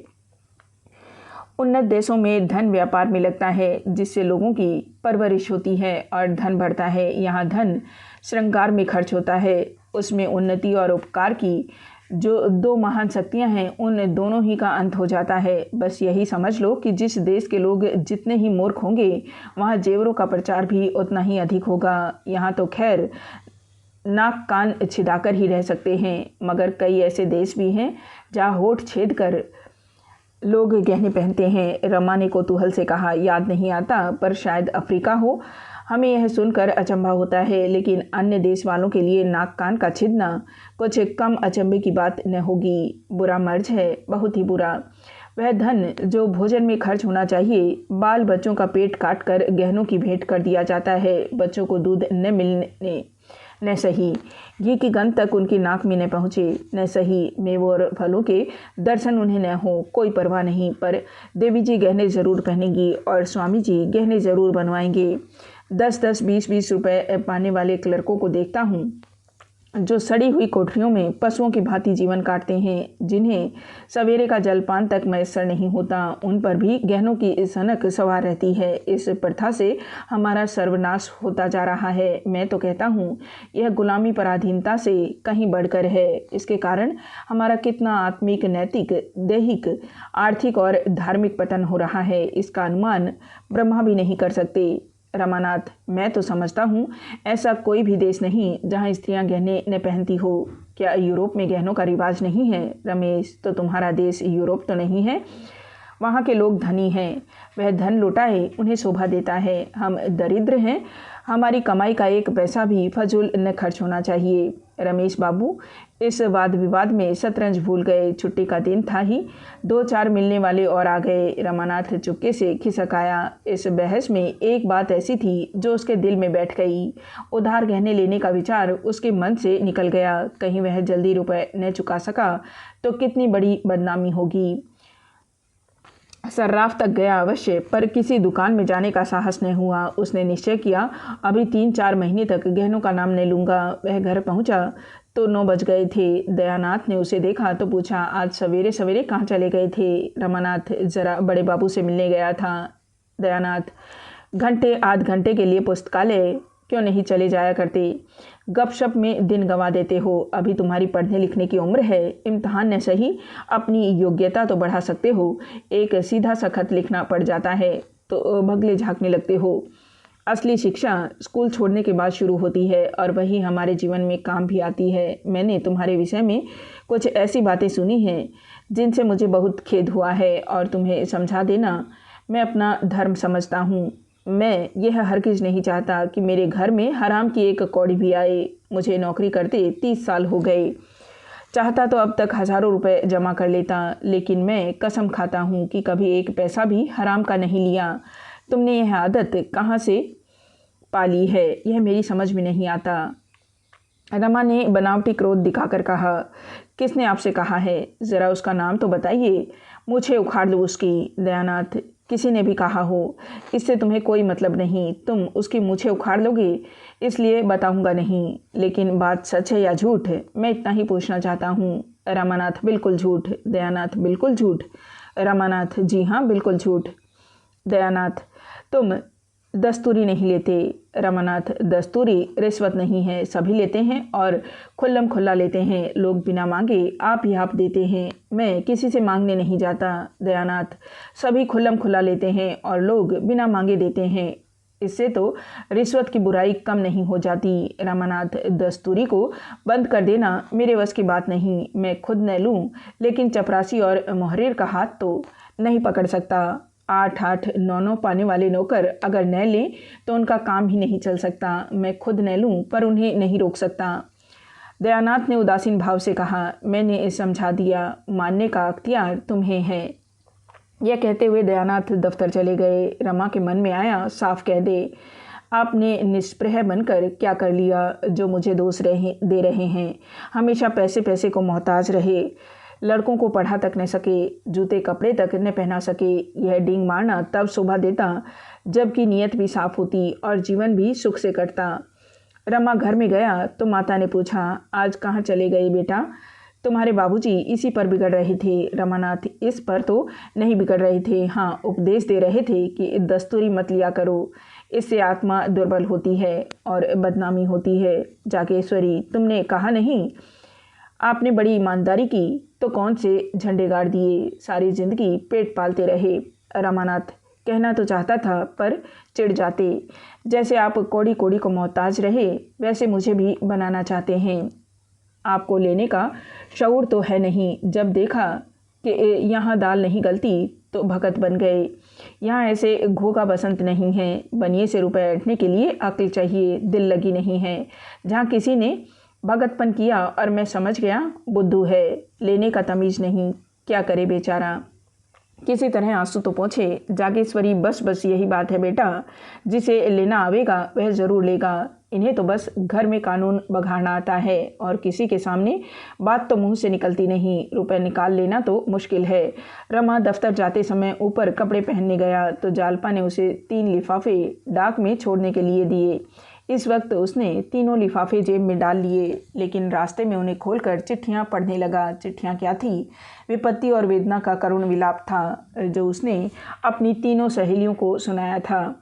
Speaker 1: उन्नत देशों में धन व्यापार में लगता है, जिससे लोगों की परवरिश होती है और धन बढ़ता है। यहाँ धन श्रृंगार में खर्च होता है, उसमें उन्नति और उपकार की जो दो महान शक्तियाँ हैं, उन दोनों ही का अंत हो जाता है। बस यही समझ लो कि जिस देश के लोग जितने ही मूर्ख होंगे, वहाँ जेवरों का प्रचार भी उतना ही अधिक होगा। यहाँ तो खैर नाक कान छिदाकर ही रह सकते हैं, मगर कई ऐसे देश भी हैं जहाँ होठ छेद कर लोग गहने पहनते हैं। रमा ने कौतूहल से कहा, याद नहीं आता, पर शायद अफ्रीका हो। हमें यह सुनकर अचंभा होता है, लेकिन अन्य देश वालों के लिए नाक कान का छिदना कुछ कम अचंभे की बात न होगी। बुरा मर्ज है, बहुत ही बुरा। वह धन जो भोजन में खर्च होना चाहिए, बाल बच्चों का पेट काट कर गहनों की भेंट कर दिया जाता है। बच्चों को दूध न मिलने न सही घी की गंध तक उनकी नाक में न पहुँचे, न सही मेवों और फलों के दर्शन उन्हें न हो, कोई परवाह नहीं। पर देवी जी गहने ज़रूर पहनेंगी और स्वामी जी गहने ज़रूर बनवाएंगे। 10-10, 20-20 रुपए पाने वाले क्लर्कों को देखता हूँ जो सड़ी हुई कोठरियों में पशुओं की भांति जीवन काटते हैं, जिन्हें सवेरे का जलपान तक मैसर नहीं होता। उन पर भी गहनों की सनक सवार रहती है। इस प्रथा से हमारा सर्वनाश होता जा रहा है। मैं तो कहता हूँ यह गुलामी पराधीनता से कहीं बढ़कर है। इसके कारण हमारा कितना आत्मिक, नैतिक, दैहिक, आर्थिक और धार्मिक पतन हो रहा है, इसका अनुमान ब्रह्मा भी नहीं कर सकते। रमानाथ, मैं तो समझता हूँ ऐसा कोई भी देश नहीं जहाँ स्त्रियाँ गहने न पहनती हो। क्या यूरोप में गहनों का रिवाज नहीं है? रमेश, तो तुम्हारा देश यूरोप तो नहीं है। वहाँ के लोग धनी हैं, वह धन लुटाए उन्हें शोभा देता है। हम दरिद्र हैं, हमारी कमाई का एक पैसा भी फजूल न खर्च होना चाहिए। रमेश बाबू इस वाद विवाद में शतरंज भूल गए। छुट्टी का दिन था ही, 2-4 मिलने वाले और आ गए। रमानाथ चुपके से खिसक आया। इस बहस में एक बात ऐसी थी जो उसके दिल में बैठ गई। उधार गहने लेने का विचार उसके मन से निकल गया। कहीं वह जल्दी रुपए न चुका सका तो कितनी बड़ी बदनामी होगी। सर्राफ तक गया अवश्य, पर किसी दुकान में जाने का साहस न हुआ। उसने निश्चय किया, अभी 3-4 महीने तक गहनों का नाम न लूँगा। वह घर पहुँचा तो 9 बज गए थे। दयानाथ ने उसे देखा तो पूछा, आज सवेरे सवेरे कहाँ चले गए थे? रमानाथ, ज़रा बड़े बाबू से मिलने गया था। दयानाथ, घंटे आध घंटे के लिए पुस्तकालय क्यों नहीं चले जाया करते? गपशप में दिन गंवा देते हो। अभी तुम्हारी पढ़ने लिखने की उम्र है, इम्तहान न सही अपनी योग्यता तो बढ़ा सकते हो। एक सीधा सा खत लिखना पड़ जाता है तो भगले झाँकने लगते हो। असली शिक्षा स्कूल छोड़ने के बाद शुरू होती है और वही हमारे जीवन में काम भी आती है। मैंने तुम्हारे विषय में कुछ ऐसी बातें सुनी हैं जिनसे मुझे बहुत खेद हुआ है और तुम्हें समझा देना मैं अपना धर्म समझता हूँ। मैं यह हरगिज़ नहीं चाहता कि मेरे घर में हराम की एक कौड़ी भी आए। मुझे नौकरी करते 30 साल हो गए। चाहता तो अब तक हज़ारों रुपए जमा कर लेता, लेकिन मैं कसम खाता हूँ कि कभी एक पैसा भी हराम का नहीं लिया। तुमने यह आदत कहाँ से पाली है, यह मेरी समझ में नहीं आता। रमा ने बनावटी क्रोध दिखाकर कहा, किसने आपसे कहा है? ज़रा उसका नाम तो बताइए, मुझे उखाड़ लो उसकी। दयानाथ, किसी ने भी कहा हो, इससे तुम्हें कोई मतलब नहीं। तुम उसकी मूछें उखाड़ लोगे, इसलिए बताऊंगा नहीं। लेकिन बात सच है या झूठ, मैं इतना ही पूछना चाहता हूँ। रमानाथ, बिल्कुल झूठ। दयानाथ, बिल्कुल झूठ। रमानाथ, जी हाँ, बिल्कुल झूठ। दयानाथ, तुम दस्तूरी नहीं लेते। रमानाथ, दस्तूरी रिश्वत नहीं है, सभी लेते हैं और खुल्लम खुल्ला लेते हैं। लोग बिना मांगे आप ही आप देते हैं, मैं किसी से मांगने नहीं जाता। दयानाथ, सभी खुल्लम खुल्ला लेते हैं और लोग बिना मांगे देते हैं, इससे तो रिश्वत की बुराई कम नहीं हो जाती। रमानाथ, दस्तूरी को बंद कर देना मेरे वश की बात नहीं। मैं खुद न लूँ, लेकिन चपरासी और मुहर्रिर का हाथ तो नहीं पकड़ सकता। 8-8, 9-9 पाने वाले नौकर अगर न लें तो उनका काम ही नहीं चल सकता। मैं खुद न लूँ पर उन्हें नहीं रोक सकता। दयानाथ ने उदासीन भाव से कहा, मैंने समझा दिया, मानने का अख्तियार तुम्हें है। यह कहते हुए दयानाथ दफ्तर चले गए। रमा के मन में आया, साफ कह दे, आपने निष्प्रह बनकर क्या कर लिया जो मुझे दोष दे रहे हैं? हमेशा पैसे पैसे को मोहताज रहे, लड़कों को पढ़ा तक न सके, जूते कपड़े तक न पहना सके। यह डींग मारना तब शोभा देता जबकि नीयत भी साफ होती और जीवन भी सुख से कटता। रमा घर में गया तो माता ने पूछा, आज कहाँ चले गए बेटा? तुम्हारे बाबूजी इसी पर बिगड़ रहे थे। रमानाथ इस पर तो नहीं बिगड़ रहे थे, हाँ उपदेश दे रहे थे कि दस्तूरी मत लिया करो, इससे आत्मा दुर्बल होती है और बदनामी होती है। जागेश्वरी, तुमने कहा नहीं आपने बड़ी ईमानदारी की तो कौन से झंडे गाड़ दिए, सारी जिंदगी पेट पालते रहे। रमानाथ कहना तो चाहता था पर चिढ़ जाते। जैसे आप कौड़ी कौड़ी को मोहताज रहे वैसे मुझे भी बनाना चाहते हैं। आपको लेने का शऊर तो है नहीं। जब देखा कि यहाँ दाल नहीं गलती तो भगत बन गए। यहाँ ऐसे घोगा बसंत नहीं है। बनिए से रुपए ऐंठने के लिए अक्ल चाहिए, दिल लगी नहीं है। जहाँ किसी ने भगतपन किया और मैं समझ गया बुद्धू है, लेने का तमीज़ नहीं। क्या करे बेचारा। किसी तरह आंसू तो पहुँचे। जागेश्वरी, बस बस यही बात है बेटा, जिसे लेना आवेगा वह ज़रूर लेगा। इन्हें तो बस घर में कानून बघाड़ना आता है और किसी के सामने बात तो मुंह से निकलती नहीं। रुपए निकाल लेना तो मुश्किल है। रमा दफ्तर जाते समय ऊपर कपड़े पहनने गया तो जालपा ने उसे 3 लिफाफे डाक में छोड़ने के लिए दिए। इस वक्त उसने तीनों लिफाफे जेब में डाल लिए, लेकिन रास्ते में उन्हें खोलकर चिट्ठियां पढ़ने लगा। चिट्ठियां क्या थी? विपत्ति और वेदना का करुण विलाप था जो उसने अपनी तीनों सहेलियों को सुनाया था।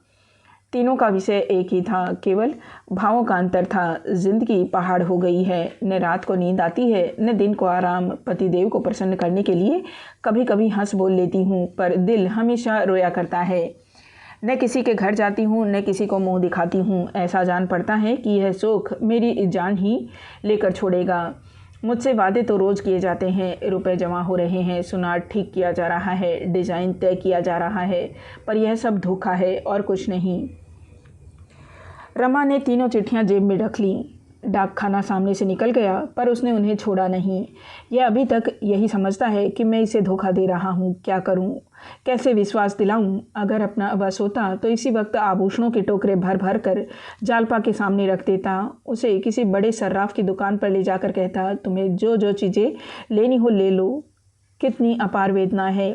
Speaker 1: तीनों का विषय एक ही था, केवल भावों का अंतर था। जिंदगी पहाड़ हो गई है, न रात को नींद आती है न दिन को आराम। पतिदेव को प्रसन्न करने के लिए कभी कभी हंस बोल लेती हूँ पर दिल हमेशा रोया करता है। न किसी के घर जाती हूँ न किसी को मुंह दिखाती हूँ। ऐसा जान पड़ता है कि यह सुख मेरी जान ही लेकर छोड़ेगा। मुझसे वादे तो रोज़ किए जाते हैं, रुपए जमा हो रहे हैं, सुनार ठीक किया जा रहा है, डिज़ाइन तय किया जा रहा है, पर यह सब धोखा है और कुछ नहीं। रमा ने तीनों चिट्ठियां जेब में रख लीं। डाक खाना सामने से निकल गया पर उसने उन्हें छोड़ा नहीं। यह अभी तक यही समझता है कि मैं इसे धोखा दे रहा हूँ। क्या करूँ, कैसे विश्वास दिलाऊं? अगर अपना बस होता तो इसी वक्त आभूषणों के टोकरे भर भर कर जालपा के सामने रख देता। उसे किसी बड़े सर्राफ की दुकान पर ले जाकर कहता, तुम्हें जो जो चीज़ें लेनी हो ले लो। कितनी अपार वेदना है।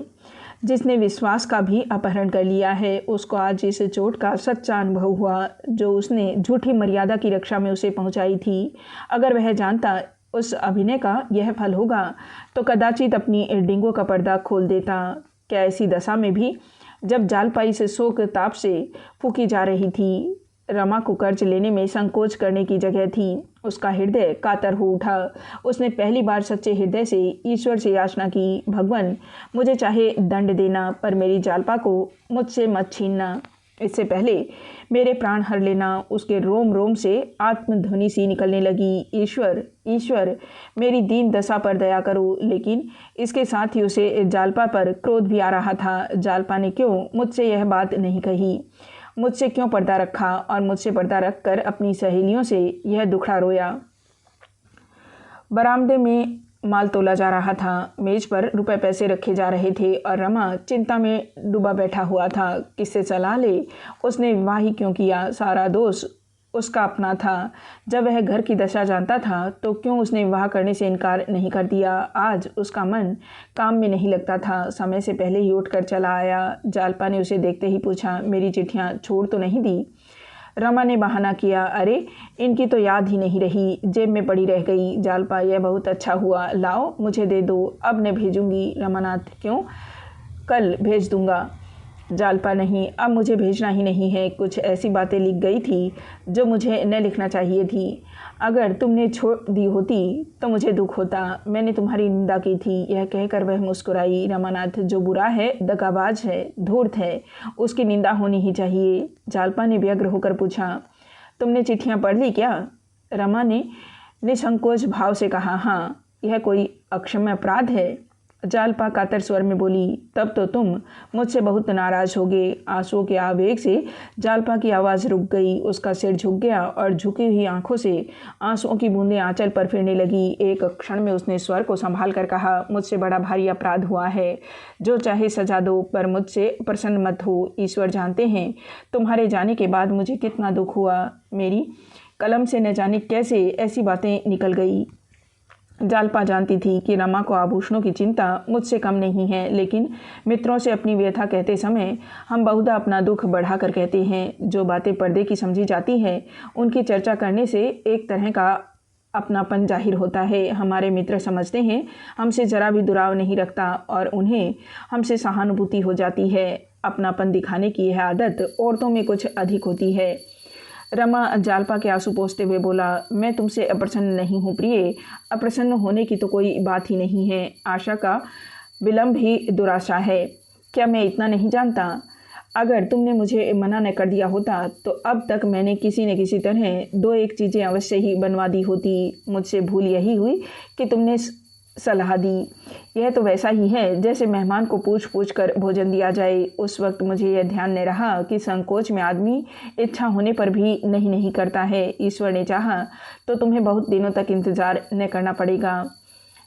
Speaker 1: जिसने विश्वास का भी अपहरण कर लिया है उसको आज इस चोट का सच्चा अनुभव हुआ जो उसने झूठी मर्यादा की रक्षा में उसे पहुंचाई थी। अगर वह जानता उस अभिनय का यह फल होगा तो कदाचित अपनी डिंगों का पर्दा खोल देता। क्या ऐसी दशा में भी जब जालपा इस शोक ताप से फूकी जा रही थी, रमा को कर्ज लेने में संकोच करने की जगह थी। उसका हृदय कातर हो उठा। उसने पहली बार सच्चे हृदय से ईश्वर से याचना की, भगवान मुझे चाहे दंड देना पर मेरी जालपा को मुझसे मत छीनना। इससे पहले मेरे प्राण हर लेना। उसके रोम रोम से आत्मध्वनि सी निकलने लगी, ईश्वर ईश्वर मेरी दीन दशा पर दया करो। लेकिन इसके साथ ही उसे जालपा पर क्रोध भी आ रहा था। जालपा ने क्यों मुझसे यह बात नहीं कही, मुझसे क्यों पर्दा रखा और मुझसे पर्दा रखकर अपनी सहेलियों से यह दुखड़ा रोया। बरामदे में माल तोला जा रहा था। मेज पर रुपए पैसे रखे जा रहे थे और रमा चिंता में डूबा बैठा हुआ था। किससे सलाह ले? उसने विवाह ही क्यों किया? सारा दोष उसका अपना था। जब वह घर की दशा जानता था तो क्यों उसने विवाह करने से इनकार नहीं कर दिया? आज उसका मन काम में नहीं लगता था। समय से पहले ही उठकर चला आया। जालपा ने उसे देखते ही पूछा, मेरी चिट्ठियाँ छोड़ तो नहीं दी? रमा ने बहाना किया, अरे इनकी तो याद ही नहीं रही, जेब में पड़ी रह गई। जालपा, यह बहुत अच्छा हुआ, लाओ मुझे दे दो, अब मैं भेजूंगी। रमानाथ, क्यों? कल भेज दूंगा। जालपा, नहीं अब मुझे भेजना ही नहीं है। कुछ ऐसी बातें लिख गई थी जो मुझे न लिखना चाहिए थी। अगर तुमने छोड़ दी होती तो मुझे दुख होता। मैंने तुम्हारी निंदा की थी। यह कहकर वह मुस्कुराई। रमानाथ, जो बुरा है, दगाबाज है, धूर्त है, उसकी निंदा होनी ही चाहिए। जालपा ने व्यग्र होकर पूछा, तुमने चिट्ठियाँ पढ़ ली क्या? रमा ने निसंकोच भाव से कहा, हाँ। यह कोई अक्षम्य अपराध है? जालपा कातर स्वर में बोली, तब तो तुम मुझसे बहुत नाराज होगे। आंसुओं के आवेग से जालपा की आवाज़ रुक गई। उसका सिर झुक गया और झुकी हुई आंखों से आंसुओं की बूंदें आंचल पर फिरने लगी। एक क्षण में उसने स्वर को संभाल कर कहा, मुझसे बड़ा भारी अपराध हुआ है, जो चाहे सजा दो पर मुझसे प्रसन्न मत हो। ईश्वर जानते हैं तुम्हारे जाने के बाद मुझे कितना दुख हुआ। मेरी कलम से न जाने कैसे ऐसी बातें निकल गई। जालपा जानती थी कि रमा को आभूषणों की चिंता मुझसे कम नहीं है, लेकिन मित्रों से अपनी व्यथा कहते समय हम बहुधा अपना दुख बढ़ा कर कहते हैं। जो बातें पर्दे की समझी जाती हैं उनकी चर्चा करने से एक तरह का अपनापन जाहिर होता है। हमारे मित्र समझते हैं हमसे ज़रा भी दुराव नहीं रखता और उन्हें हमसे सहानुभूति हो जाती है। अपनापन दिखाने की यह आदत औरतों में कुछ अधिक होती है। रमा जालपा के आंसू पोंछते हुए बोला, मैं तुमसे अप्रसन्न नहीं हूँ प्रिय। अप्रसन्न होने की तो कोई बात ही नहीं है। आशा का विलंब ही दुराशा है। क्या मैं इतना नहीं जानता? अगर तुमने मुझे मना न कर दिया होता तो अब तक मैंने किसी न किसी तरह 2-1 चीज़ें अवश्य ही बनवा दी होती। मुझसे भूल यही हुई कि तुमने सलाह दी। यह तो वैसा ही है जैसे मेहमान को पूछ पूछ कर भोजन दिया जाए। उस वक्त मुझे यह ध्यान न रहा कि संकोच में आदमी इच्छा होने पर भी नहीं करता है। ईश्वर ने चाहा तो तुम्हें बहुत दिनों तक इंतज़ार न करना पड़ेगा।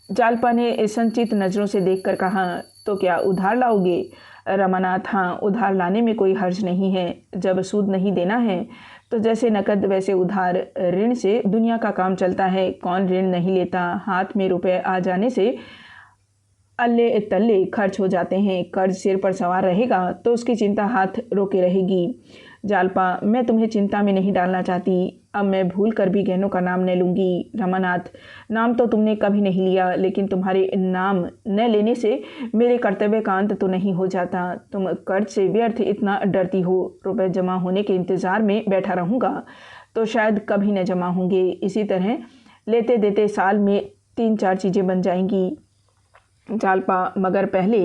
Speaker 1: जालपा ने संचित नज़रों से देखकर कहा, तो क्या उधार लाओगे? रमानाथ, हाँ, उधार लाने में कोई हर्ज नहीं है। जब सूद नहीं देना है तो जैसे नकद वैसे उधार। ऋण से दुनिया का काम चलता है। कौन ऋण नहीं लेता? हाथ में रुपए आ जाने से अल्ले तल्ले खर्च हो जाते हैं। कर्ज सिर पर सवार रहेगा तो उसकी चिंता हाथ रोके रहेगी। जालपा, मैं तुम्हें चिंता में नहीं डालना चाहती। अब मैं भूल कर भी गहनों का नाम न लूँगी। रमानाथ, नाम तो तुमने कभी नहीं लिया, लेकिन तुम्हारे नाम न लेने से मेरे कर्तव्य का अंत तो नहीं हो जाता। तुम कर्ज से व्यर्थ इतना डरती हो। रुपए जमा होने के इंतज़ार में बैठा रहूँगा तो शायद कभी न जमा होंगे। इसी तरह लेते देते साल में 3-4 चीज़ें बन जाएंगी। जालपा, मगर पहले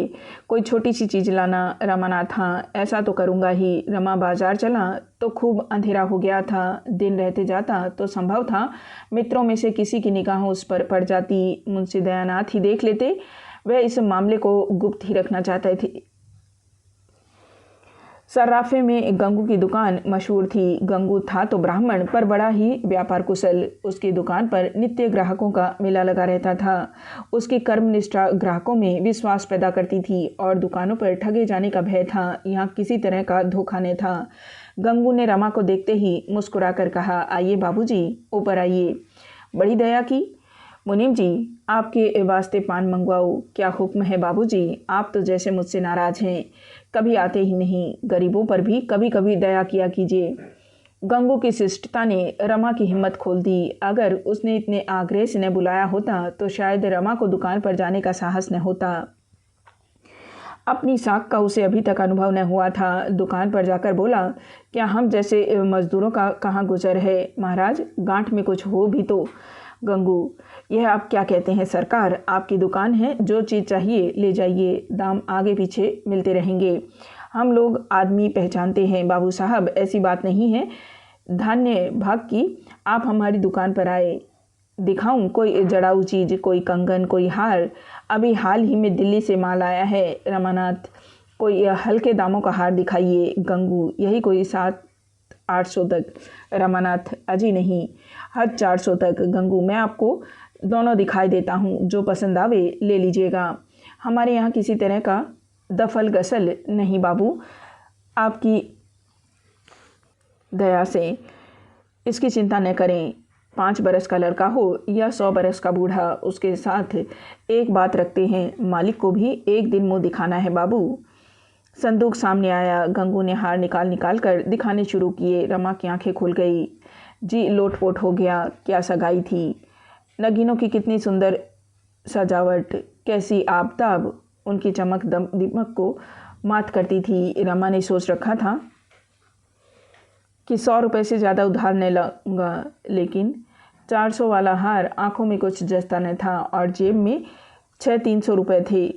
Speaker 1: कोई छोटी सी चीज़ लाना। रमानाथ, हाँ, ऐसा तो करूँगा ही। रमा बाजार चला तो खूब अंधेरा हो गया था। दिन रहते जाता तो संभव था मित्रों में से किसी की निगाह उस पर पड़ जाती। मुंशी दयानाथ ही देख लेते। वह इस मामले को गुप्त ही रखना चाहते थे। सर्राफे में गंगू की दुकान मशहूर थी। गंगू था तो ब्राह्मण, पर बड़ा ही व्यापार कुशल। उसकी दुकान पर नित्य ग्राहकों का मेला लगा रहता था। उसकी कर्मनिष्ठा ग्राहकों में विश्वास पैदा करती थी और दुकानों पर ठगे जाने का भय था। यहाँ किसी तरह का धोखा न था। गंगू ने रमा को देखते ही मुस्कुराकर कहा, आइए बाबूजी, ऊपर आइए। बड़ी दया की। मुनीम जी, आपके वास्ते पान मंगवाओ। क्या हुक्म है बाबूजी? आप तो जैसे मुझसे नाराज़ हैं, कभी आते ही नहीं। गरीबों पर भी कभी कभी दया किया कीजिए। गंगू की शिष्टता ने रमा की हिम्मत खोल दी। अगर उसने इतने आग्रह से न बुलाया होता तो शायद रमा को दुकान पर जाने का साहस न होता। अपनी साख का उसे अभी तक अनुभव न हुआ था। दुकान पर जाकर बोला, क्या हम जैसे मजदूरों का कहाँ गुजर है महाराज? गांठ में कुछ हो भी तो। गंगू, यह आप क्या कहते हैं सरकार? आपकी दुकान है, जो चीज़ चाहिए ले जाइए। दाम आगे पीछे मिलते रहेंगे। हम लोग आदमी पहचानते हैं बाबू साहब, ऐसी बात नहीं है। धन्य भाग की आप हमारी दुकान पर आए। दिखाऊं कोई जड़ाऊ चीज़, कोई कंगन, कोई हार? अभी हाल ही में दिल्ली से माल आया है। रमानाथ, कोई हल्के दामों का हार दिखाइए। गंगू, यही कोई 700-800 तक। रमानाथ, अजी नहीं, हद 400 तक। गंगू, मैं आपको दोनों दिखाई देता हूँ, जो पसंद आवे ले लीजिएगा। हमारे यहाँ किसी तरह का दफल गसल नहीं बाबू, आपकी दया से। इसकी चिंता न करें। 5 बरस का लड़का हो या 100 बरस का बूढ़ा, उसके साथ एक बात रखते हैं, मालिक को भी एक दिन मुँह दिखाना है बाबू। संदूक सामने आया। गंगू ने हार निकाल कर दिखाने शुरू किए। रमा की आंखें खुल गई। जी लोटपोट हो गया। क्या सगाई थी! नगीनों की कितनी सुंदर सजावट, कैसी आबताब! उनकी चमक दीपक को मात करती थी। रमा ने सोच रखा था कि 100 रुपये से ज़्यादा उधार न लूँगा, लेकिन 400 वाला हार आंखों में कुछ जचता न था और जेब में 300 रुपये थे।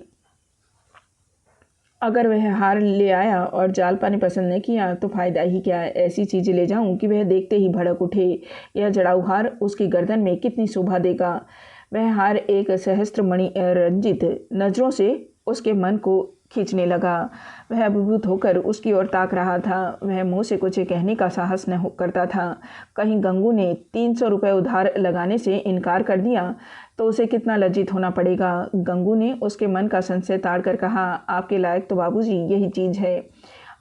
Speaker 1: अगर वह हार ले आया और जालपा ने पसंद न किया तो फ़ायदा ही क्या? ऐसी चीज़ें ले जाऊं कि वह देखते ही भड़क उठे। यह जड़ाऊ हार उसकी गर्दन में कितनी शोभा देगा। वह हार एक सहस्त्रमणि रंजित नज़रों से उसके मन को खींचने लगा। वह अभिभूत होकर उसकी ओर ताक रहा था। वह मुँह से कुछ कहने का साहस न करता था। कहीं गंगू ने 300 रुपये उधार लगाने से इनकार कर दिया तो उसे कितना लज्जित होना पड़ेगा। गंगू ने उसके मन का संशय ताड़ कर कहा, आपके लायक तो बाबूजी यही चीज़ है।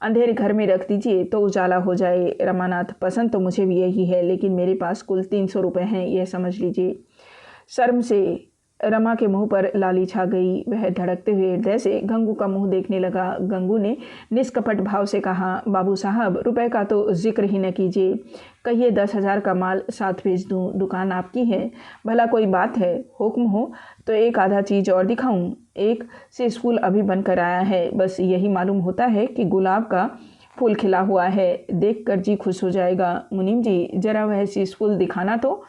Speaker 1: अंधेरे घर में रख दीजिए तो उजाला हो जाए। रमानाथ, पसंद तो मुझे भी यही है, लेकिन मेरे पास कुल 300 रुपये हैं, यह समझ लीजिए। शर्म से रमा के मुंह पर लाली छा गई। वह धड़कते हुए हृदय से गंगू का मुंह देखने लगा। गंगू ने निष्कपट भाव से कहा, बाबू साहब, रुपए का तो जिक्र ही न कीजिए। कहिए 10,000 का माल साथ भेज दूं। दुकान आपकी है, भला कोई बात है। हुक्म हो तो एक आधा चीज़ और दिखाऊं। एक से स्कूल अभी बनकर आया है, बस यही मालूम होता है कि गुलाब का फूल खिला हुआ है। देखकर जी खुश हो जाएगा। मुनीम जी, जरा वह सी फूल दिखाना तो।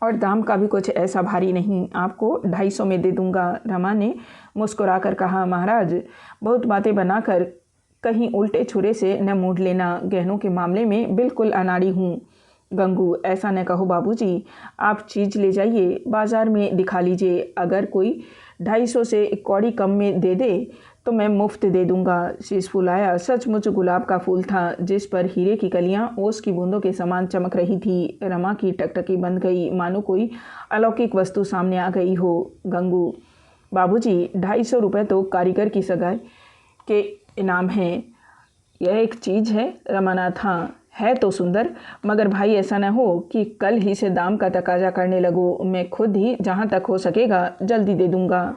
Speaker 1: और दाम का भी कुछ ऐसा भारी नहीं, आपको 250 में दे दूंगा। रमा ने मुस्कुराकर कहा, महाराज, बहुत बातें बनाकर कहीं उल्टे छुरे से न मोड़ लेना। गहनों के मामले में बिल्कुल अनाड़ी हूँ। गंगू, ऐसा न कहो बाबूजी, आप चीज़ ले जाइए, बाजार में दिखा लीजिए। अगर कोई 250 से कौड़ी कम में दे दे तो मैं मुफ्त दे दूंगा। शीश फूल आया। सचमुच गुलाब का फूल था, जिस पर हीरे की कलियां ओस की बूंदों के समान चमक रही थी। रमा की टकटकी बंद गई, मानो कोई अलौकिक वस्तु सामने आ गई हो। गंगू, बाबूजी, 250 रुपये तो कारीगर की सगाई के इनाम हैं। यह एक चीज़ है। रमानाथ, हाँ है तो सुंदर, मगर भाई ऐसा न हो कि कल ही से दाम का तकाजा करने लगो। मैं खुद ही जहाँ तक हो सकेगा जल्दी दे दूंगा।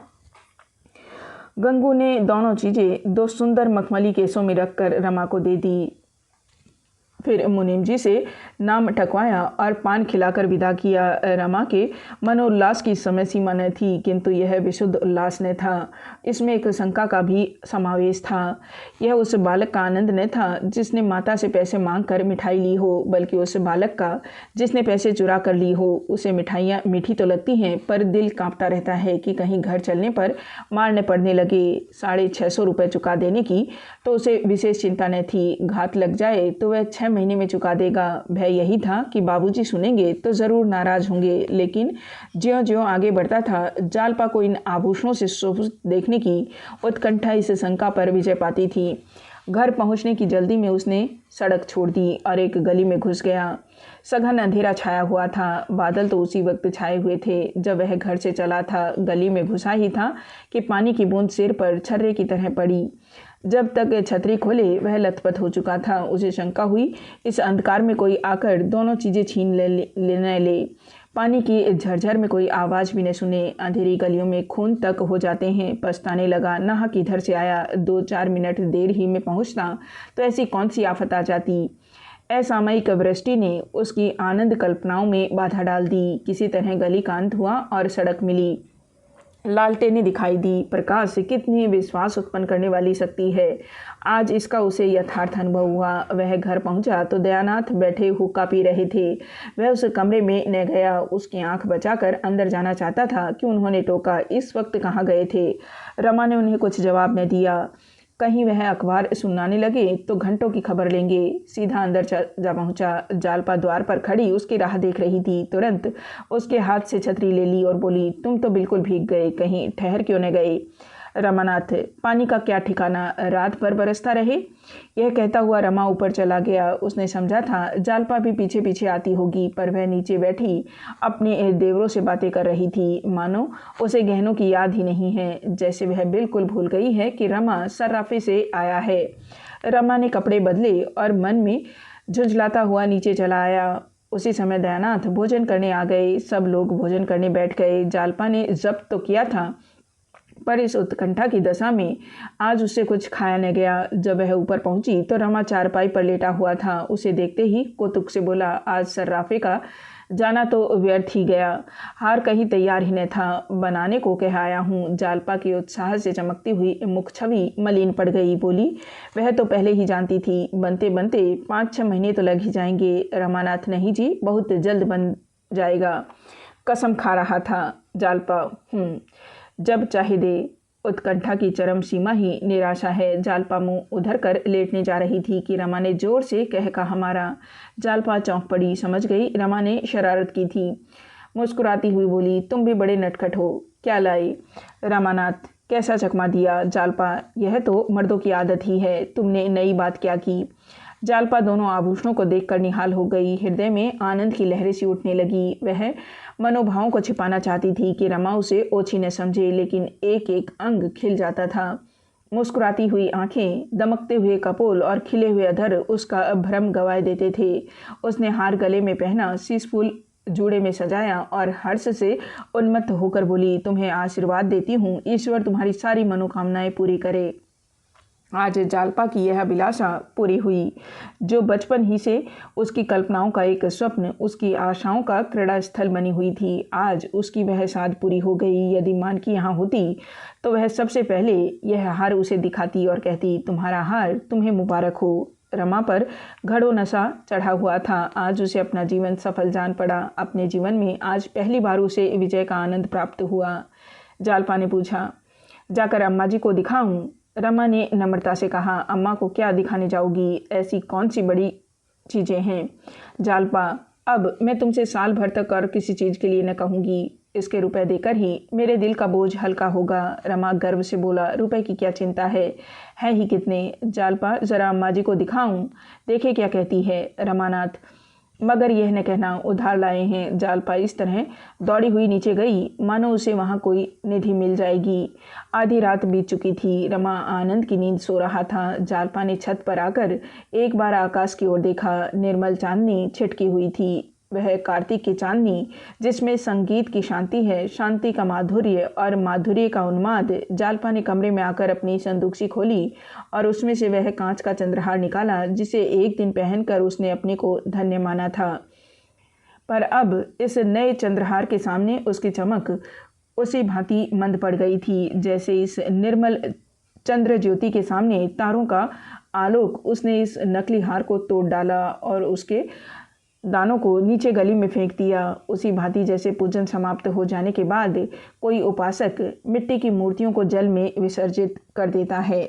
Speaker 1: गंगू ने दोनों चीज़ें 2 सुंदर मखमली केसों में रखकर रमा को दे दी। फिर मुनीम जी से नाम ठकवाया और पान खिलाकर विदा किया। रमा के मनोल्लास की समय सीमा न थी, किंतु यह विशुद्ध उल्लास न था। इसमें एक शंका का भी समावेश था। यह उस बालक का आनंद न था जिसने माता से पैसे मांगकर मिठाई ली हो, बल्कि उस बालक का जिसने पैसे चुरा कर ली हो। उसे मिठाइयाँ मीठी तो लगती हैं, पर दिल कांपता रहता है कि कहीं घर चलने पर मार न पड़ने लगे। 650 रुपये चुका देने की तो उसे विशेष चिंता न थी। घात लग जाए तो वह 6 महीने में चुका देगा। भय यही था कि बाबूजी सुनेंगे तो ज़रूर नाराज़ होंगे, लेकिन ज्यों-ज्यों आगे बढ़ता था, जालपा को इन आभूषणों से शोभित देखने की उत्कंठा इस शंका पर विजय पाती थी। घर पहुंचने की जल्दी में उसने सड़क छोड़ दी और एक गली में घुस गया। सघन अंधेरा छाया हुआ था। बादल तो उसी वक्त छाए हुए थे जब वह घर से चला था। गली में घुसा ही था कि पानी की बूंद सिर पर छर्रे की तरह पड़ी। जब तक छतरी खोले वह लथपथ हो चुका था। उसे शंका हुई इस अंधकार में कोई आकर दोनों चीज़ें छीन ले। पानी की झरझर में कोई आवाज़ भी न सुने। अंधेरी गलियों में खून तक हो जाते हैं। पछताने लगा, नाह किधर से आया। 2-4 मिनट देर ही में पहुंचता तो ऐसी कौन सी आफत आ जाती। असामयिक वृष्टि ने उसकी आनंद कल्पनाओं में बाधा डाल दी। किसी तरह गली का अंत हुआ और सड़क मिली। लालटेनें दिखाई दी। प्रकाश कितनी विश्वास उत्पन्न करने वाली शक्ति है। आज इसका उसे यथार्थ अनुभव हुआ। वह घर पहुंचा तो दयानाथ बैठे हुक्का पी रहे थे। वह उस कमरे में न गया। उसकी आंख बचाकर अंदर जाना चाहता था कि उन्होंने टोका, इस वक्त कहाँ गए थे। रमा ने उन्हें कुछ जवाब न दिया। कहीं वह अखबार सुनाने लगे तो घंटों की खबर लेंगे। सीधा अंदर जा पहुंचा। जालपा द्वार पर खड़ी उसकी राह देख रही थी। तुरंत उसके हाथ से छतरी ले ली और बोली, तुम तो बिल्कुल भीग गए, कहीं ठहर क्यों न गए। रमानाथ, पानी का क्या ठिकाना, रात भर बरसता रहे। यह कहता हुआ रमा ऊपर चला गया। उसने समझा था जालपा भी पीछे पीछे आती होगी, पर वह नीचे बैठी अपने देवरों से बातें कर रही थी। मानो उसे गहनों की याद ही नहीं है, जैसे वह बिल्कुल भूल गई है कि रमा सर्राफे से आया है। रमा ने कपड़े बदले और मन में झुंझलाता हुआ नीचे चला आया। उसी समय दयानाथ भोजन करने आ गए। सब लोग भोजन करने बैठ गए। जालपा ने जब्त तो किया था, पर इस उत्कंठा की दशा में आज उससे कुछ खाया न गया। जब वह ऊपर पहुंची तो रमा चारपाई पर लेटा हुआ था। उसे देखते ही कौतुक से बोला, आज सर्राफे का जाना तो व्यर्थ ही गया। हार कहीं तैयार ही न था, बनाने को कह आया हूँ। जालपा की उत्साह से चमकती हुई मुख छवि मलिन पड़ गई। बोली, वह तो पहले ही जानती थी, बनते बनते 5-6 महीने तो लग ही जाएंगे। रमानाथ, नहीं जी, बहुत जल्द बन जाएगा। कसम खा रहा था। जालपा, जब चाहे दे। उत्कंठा की चरम सीमा ही निराशा है। जालपा मुंह उधर कर लेटने जा रही थी कि रमा ने जोर से कहा, हमारा। जालपा चौंक पड़ी, समझ गई रमा ने शरारत की थी। मुस्कुराती हुई बोली, तुम भी बड़े नटखट हो, क्या लाई। रमानाथ, कैसा चकमा दिया। जालपा, यह तो मर्दों की आदत ही है, तुमने नई बात क्या की। जालपा दोनों आभूषणों को देखकर निहाल हो गई। हृदय में आनंद की लहरें सी उठने लगी। वह मनोभावों को छिपाना चाहती थी कि रमा उसे ओछी न समझे, लेकिन एक एक अंग खिल जाता था। मुस्कुराती हुई आंखें, दमकते हुए कपोल और खिले हुए अधर उसका भ्रम गवाए देते थे। उसने हार गले में पहना, शीश फूल जूड़े में सजाया और हर्ष से उन्मत्त होकर बोली, तुम्हें आशीर्वाद देती हूँ, ईश्वर तुम्हारी सारी मनोकामनाएं पूरी करे। आज जालपा की यह अभिलाषा पूरी हुई, जो बचपन ही से उसकी कल्पनाओं का एक स्वप्न, उसकी आशाओं का क्रीड़ा स्थल बनी हुई थी। आज उसकी वह साध पूरी हो गई। यदि मानकी यहाँ होती तो वह सबसे पहले यह हार उसे दिखाती और कहती, तुम्हारा हार तुम्हें मुबारक हो। रमा पर घड़ों नशा चढ़ा हुआ था। आज उसे अपना जीवन सफल जान पड़ा। अपने जीवन में आज पहली बार उसे विजय का आनंद प्राप्त हुआ। जालपा ने पूछा, जाकर अम्मा जी को दिखाऊं? रमा ने नम्रता से कहा, अम्मा को क्या दिखाने जाओगी? ऐसी कौन सी बड़ी चीज़ें हैं? जालपा, अब मैं तुमसे साल भर तक और किसी चीज़ के लिए न कहूँगी। इसके रुपए देकर ही मेरे दिल का बोझ हल्का होगा। रमा गर्व से बोला, रुपए की क्या चिंता है ही कितने? जालपा, ज़रा अम्मा जी को दिखाऊं, देखे क्या कहती है। रमानाथ, मगर यह न कहना उधार लाए हैं। जालपा इस तरह दौड़ी हुई नीचे गई मानो उसे वहाँ कोई निधि मिल जाएगी। आधी रात बीत चुकी थी। रमा आनंद की नींद सो रहा था। जालपा ने छत पर आकर एक बार आकाश की ओर देखा। निर्मल चांदनी छिटकी हुई थी। वह कार्तिक की चांदनी जिसमें संगीत की शांति है, शांति का माधुर्य और माधुर्य का उन्माद। जालपा ने कमरे में आकर अपनी संदूकसी खोली और उसमें से वह कांच का चंद्रहार निकाला, जिसे एक दिन पहनकर उसने अपने को धन्य माना था। पर अब इस नए चंद्रहार के सामने उसकी चमक उसी भांति मंद पड़ गई थी, जैसे इस निर्मल चंद्र ज्योति के सामने तारों का आलोक। उसने इस नकली हार को तोड़ डाला और उसके दानों को नीचे गली में फेंक दिया। उसी भांति जैसे पूजन समाप्त हो जाने के बाद कोई उपासक मिट्टी की मूर्तियों को जल में विसर्जित कर देता है।